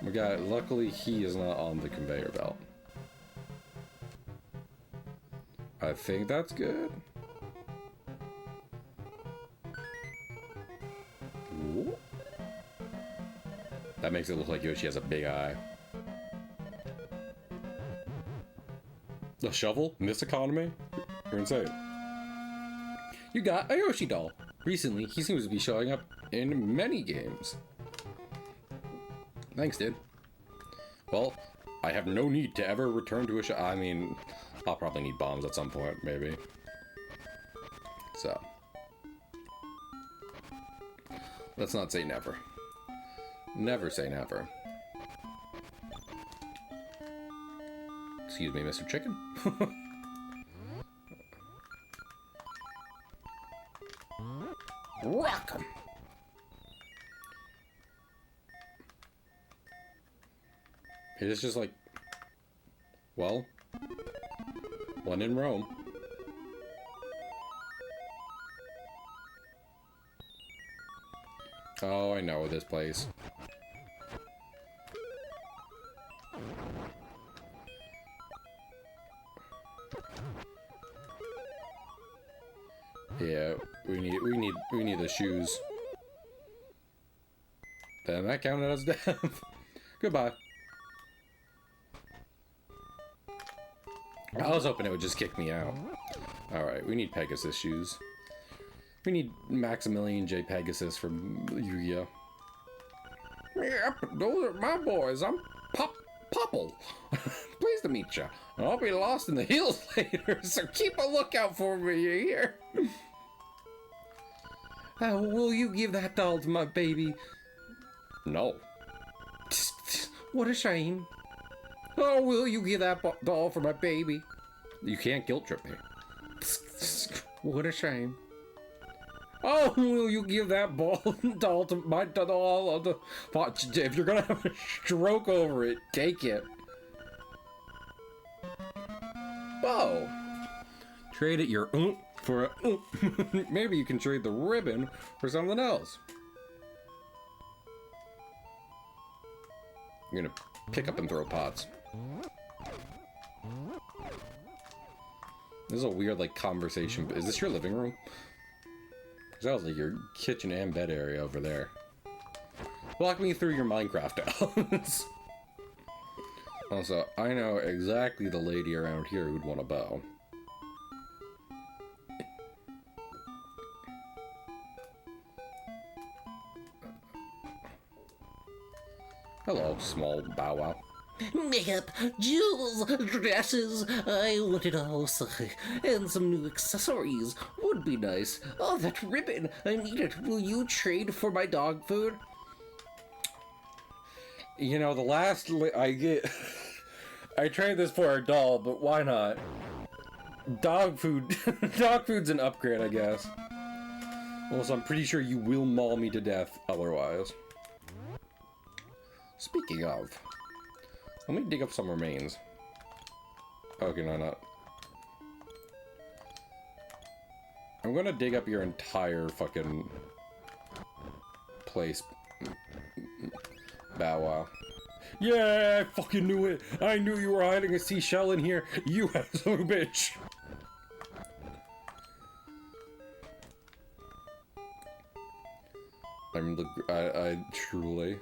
We got. Luckily, he is not on the conveyor belt. I think that's good. Ooh. That makes it look like Yoshi has a big eye. The shovel in this economy? You're insane. You got a Yoshi doll. Recently, he seems to be showing up in many games. Thanks, dude. Well, I have no need to ever return to a shop. I mean, I'll probably need bombs at some point, maybe. So. Let's not say never. Never say never. Excuse me, Mr. Chicken. Welcome. It is just like, well, one in Rome. Oh, I know this place. Yeah, we need the shoes. Then that counted as death. Goodbye. I was hoping it would just kick me out. Alright, we need Pegasus shoes. We need Maximilian J. Pegasus from Yu-Gi-Oh! Yep, those are my boys. I'm Popple. Pleased to meet you. I'll be lost in the hills later, so keep a lookout for me, you hear? Will you give that doll to my baby? No. What a shame. Oh, will you give that doll for my baby? You can't guilt trip me. What a shame. Oh, will you give that doll to my doll? If you're gonna have a stroke over it, take it. Oh. Trade it your for a maybe you can trade the ribbon for something else. I'm gonna pick up and throw pots. This is a weird, like, conversation. Is this your living room? Because that was like your kitchen and bed area over there. Walk me through your Minecraft house. Also, I know exactly the lady around here who'd want a bow. Hello, small bow wow. Makeup, jewels, dresses. I want it all, and some new accessories would be nice. Oh, that ribbon! I need it. Will you trade for my dog food? You know, the last I get, I traded this for a doll, but why not? Dog food, dog food's an upgrade, I guess. Also, I'm pretty sure you will maul me to death otherwise. Speaking of, let me dig up some remains. Okay, no, not. I'm gonna dig up your entire fucking place. Bow wow. Yeah, I fucking knew it. I knew you were hiding a seashell in here. You asshole bitch. I truly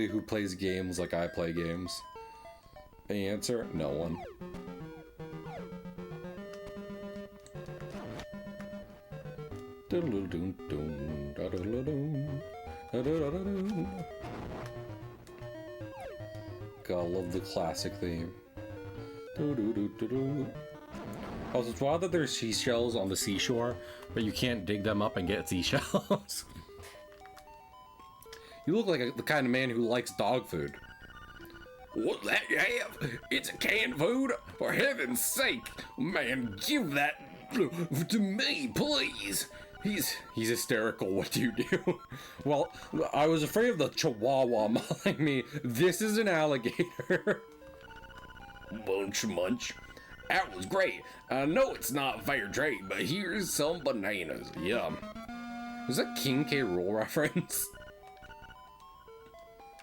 who plays games like I play games? The answer, no one. Gotta love the classic theme. Also, it's wild that there's seashells on the seashore, but you can't dig them up and get seashells. You look like the kind of man who likes dog food. What's that you have? It's a canned food? For heaven's sake! Man, give that to me, please! He's hysterical. What do you do? Well, I was afraid of the chihuahua mauling me. This is an alligator. Munch, munch. That was great. I know it's not fair trade, but here's some bananas. Yum. Was that King K. Rool reference?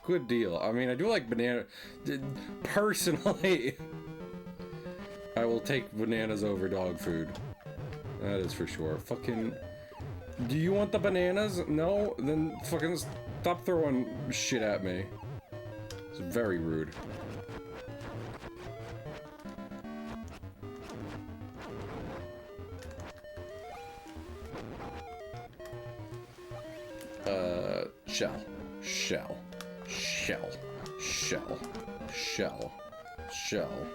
Good deal. I mean, I do like banana. Personally, I will take bananas over dog food. That is for sure. Fucking. Do you want the bananas? No? Then fucking stop throwing shit at me. It's very rude. Shell. Shell. Shell. Shell. Shell. Shell.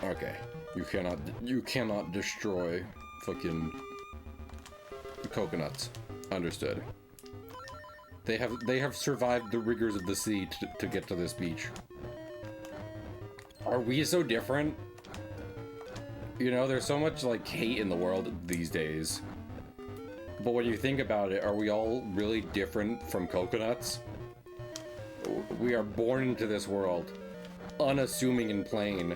Okay. You cannot destroy fucking coconuts. Understood. They have survived the rigors of the sea to get to this beach. Are we so different? You know, there's so much like hate in the world these days. But when you think about it, are we all really different from coconuts? We are born into this world, unassuming and plain,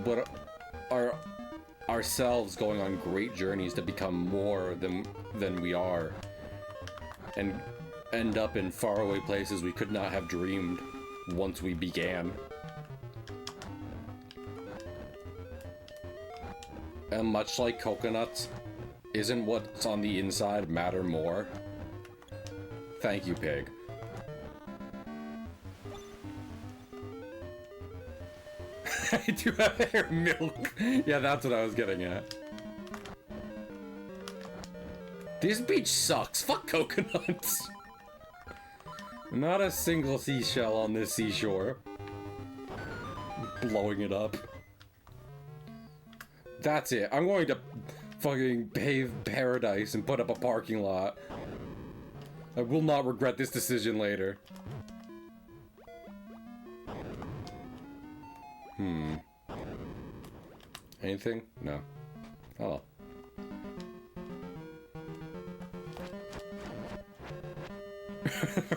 but are ourselves going on great journeys to become more than we are, and end up in faraway places we could not have dreamed once we began. And much like coconuts, isn't what's on the inside matter more? Thank you, pig. I do have hair milk. Yeah, that's what I was getting at. This beach sucks. Fuck coconuts. Not a single seashell on this seashore. Blowing it up. That's it. I'm going to fucking pave paradise and put up a parking lot. I will not regret this decision later. Anything? No. Oh.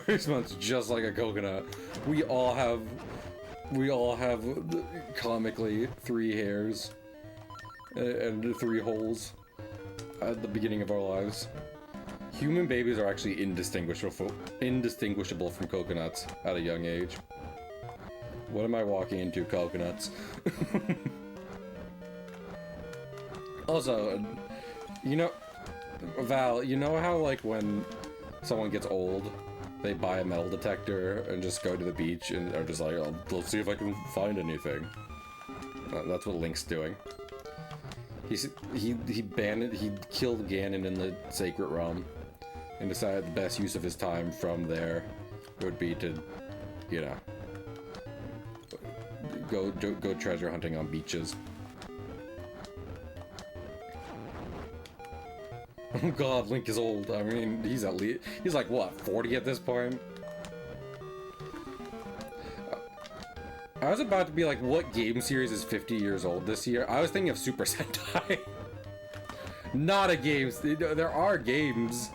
Response just like a coconut. We all have comically 3 hairs and 3 holes at the beginning of our lives. Human babies are actually indistinguishable from coconuts at a young age. What am I walking into? Coconuts. Also, you know, Val, you know how like when someone gets old, they buy a metal detector and just go to the beach and are just like, oh, let's see if I can find anything. That's what Link's doing. He killed Ganon in the Sacred Realm and decided the best use of his time from there would be to, you know, go treasure hunting on beaches. Oh god, Link is old. I mean, he's like what, 40 at this point? I was about to be like, what game series is 50 years old this year? I was thinking of Super Sentai. Not a game. There are games,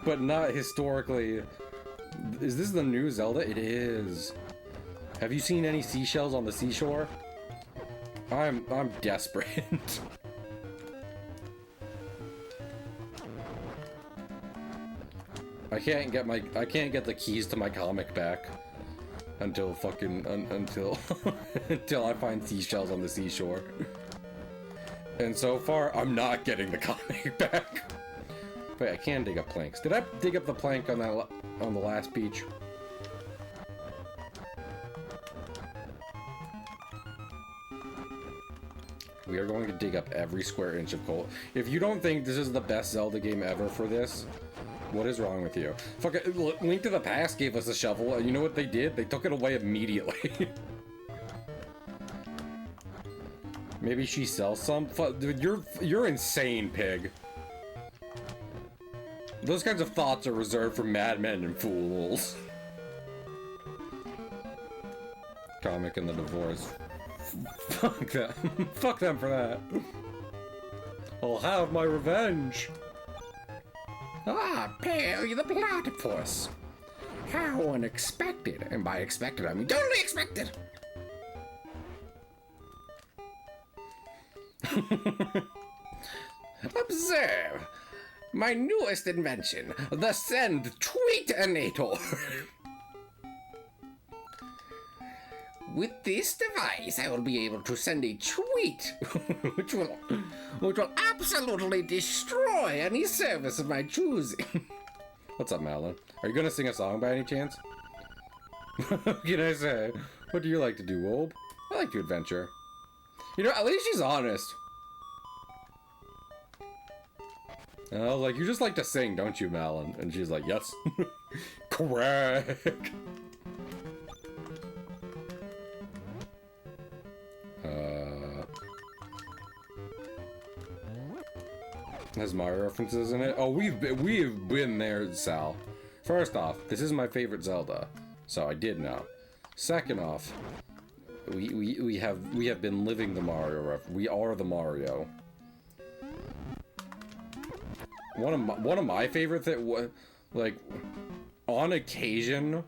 but not historically. Is this the new Zelda? It is. Have you seen any seashells on the seashore? I'm desperate. I can't get the keys to my comic back until fucking until until I find seashells on the seashore. And so far, I'm not getting the comic back. Wait, I can dig up planks. Did I dig up the plank on that on the last beach? We are going to dig up every square inch of coal. If you don't think this is the best Zelda game ever for this, what is wrong with you? Fuck it, Link to the Past gave us a shovel, and you know what they did? They took it away immediately. Maybe she sells some? Dude, you're insane, pig. Those kinds of thoughts are reserved for madmen and fools. Comic and the divorce. Fuck them. Fuck them for that. I'll have my revenge. Ah, Perry the Platypus. How unexpected. And by expected, I mean totally expected. Observe my newest invention, the Send Tweetinator. With this device, I will be able to send a tweet, which will absolutely destroy any service of my choosing. What's up, Malin? Are you gonna sing a song by any chance? What can I say? What do you like to do, Wolb? I like to adventure. You know, at least she's honest. Oh, like, you just like to sing, don't you, Malin? And she's like, yes. Correct. Has Mario references in it? Oh, we've been there, Sal. First off, this is my favorite Zelda, so I did know. Second off, we have been living the Mario ref. We are the Mario. One of my favorite like, on occasion,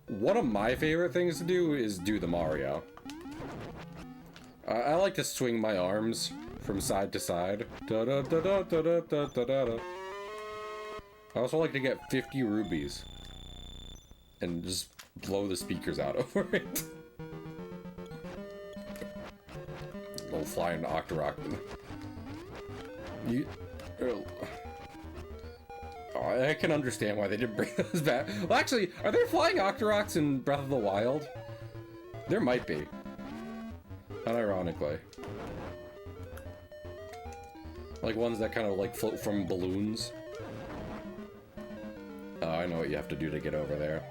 one of my favorite things to do is do the Mario. I like to swing my arms from side to side. Da da da da da da da da da. I also like to get 50 rubies and just blow the speakers out over it. Little flying Octorok. I can understand why they didn't bring those back. Well, actually, are there flying Octoroks in Breath of the Wild? There might be. Unironically. Like ones that kind of like float from balloons. Oh, I know what you have to do to get over there.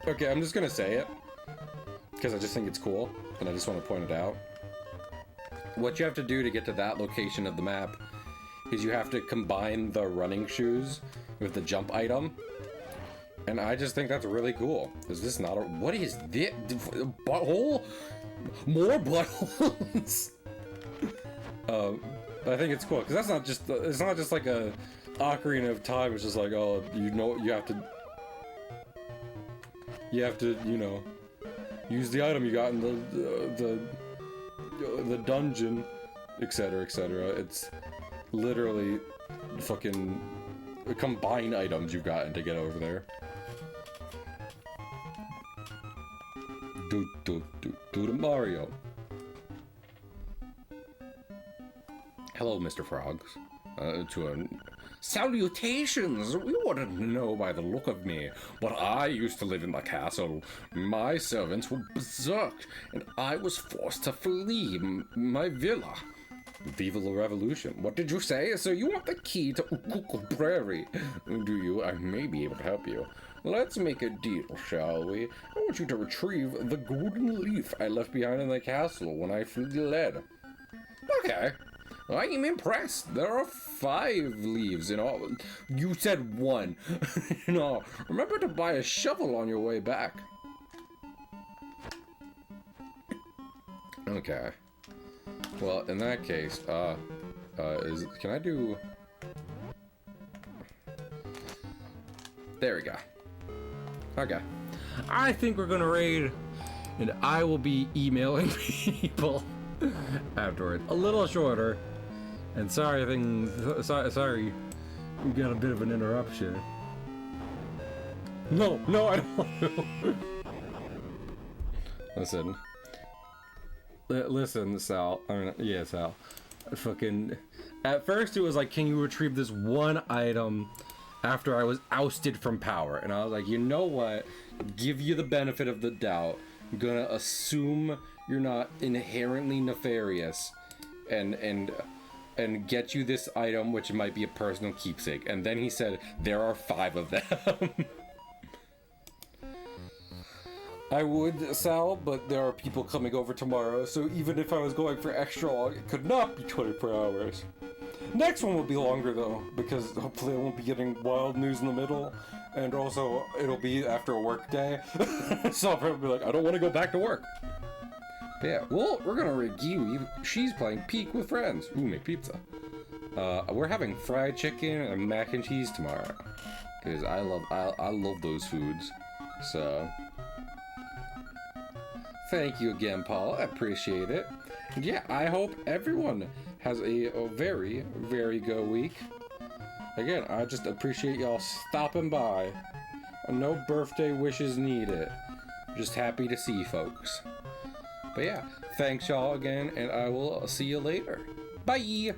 Okay, I'm just gonna say it. Because I just think it's cool, and I just want to point it out. What you have to do to get to that location of the map is you have to combine the running shoes with the jump item. And I just think that's really cool. Is this not a... What is this? Butthole? More buttholes? But I think it's cool, because that's not just... It's not just like a Ocarina of Time. It's just like, oh, you know, you have to... You have to, you know, use the item you got in the dungeon, etc., etc. It's literally fucking combined items you've gotten to get over there. Do the Mario. Hello, Mr. Frogs. Salutations! You wouldn't know by the look of me, but I used to live in the castle. My servants were berserk, and I was forced to flee my villa. Viva la Revolution. What did you say? So you want the key to Ukuko Prairie? Do you? I may be able to help you. Let's make a deal, shall we? I want you to retrieve the golden leaf I left behind in the castle when I fled. Okay. I am impressed. There are 5 leaves in all. You said 1. No. Remember to buy a shovel on your way back. Okay. Well, in that case, can I do... There we go. Okay. I think we're gonna raid, and I will be emailing people afterwards. A little shorter, And sorry, sorry, we got a bit of an interruption. No, I don't want to. Listen. Listen, Sal. Yeah, Sal. Fucking. At first, it was like, can you retrieve this one item after I was ousted from power? And I was like, you know what? Give you the benefit of the doubt. I'm gonna assume you're not inherently nefarious, and get you this item, which might be a personal keepsake. And then he said, there are 5 of them. I would, Sal, but there are people coming over tomorrow, so even if I was going for extra long, it could not be 24 hours. Next one will be longer, though, because hopefully I won't be getting wild news in the middle, and also it'll be after a work day, so I'll probably be like, I don't want to go back to work. But yeah, well, we're gonna review. She's playing Peak with friends. Ooh, make pizza. We're having fried chicken and mac and cheese tomorrow, because I love those foods. So thank you again, Paul. I appreciate it. Yeah, I hope everyone has a very, very good week. Again, I just appreciate y'all stopping by. No birthday wishes needed. Just happy to see folks. But yeah, thanks y'all again, and I will see you later. Bye!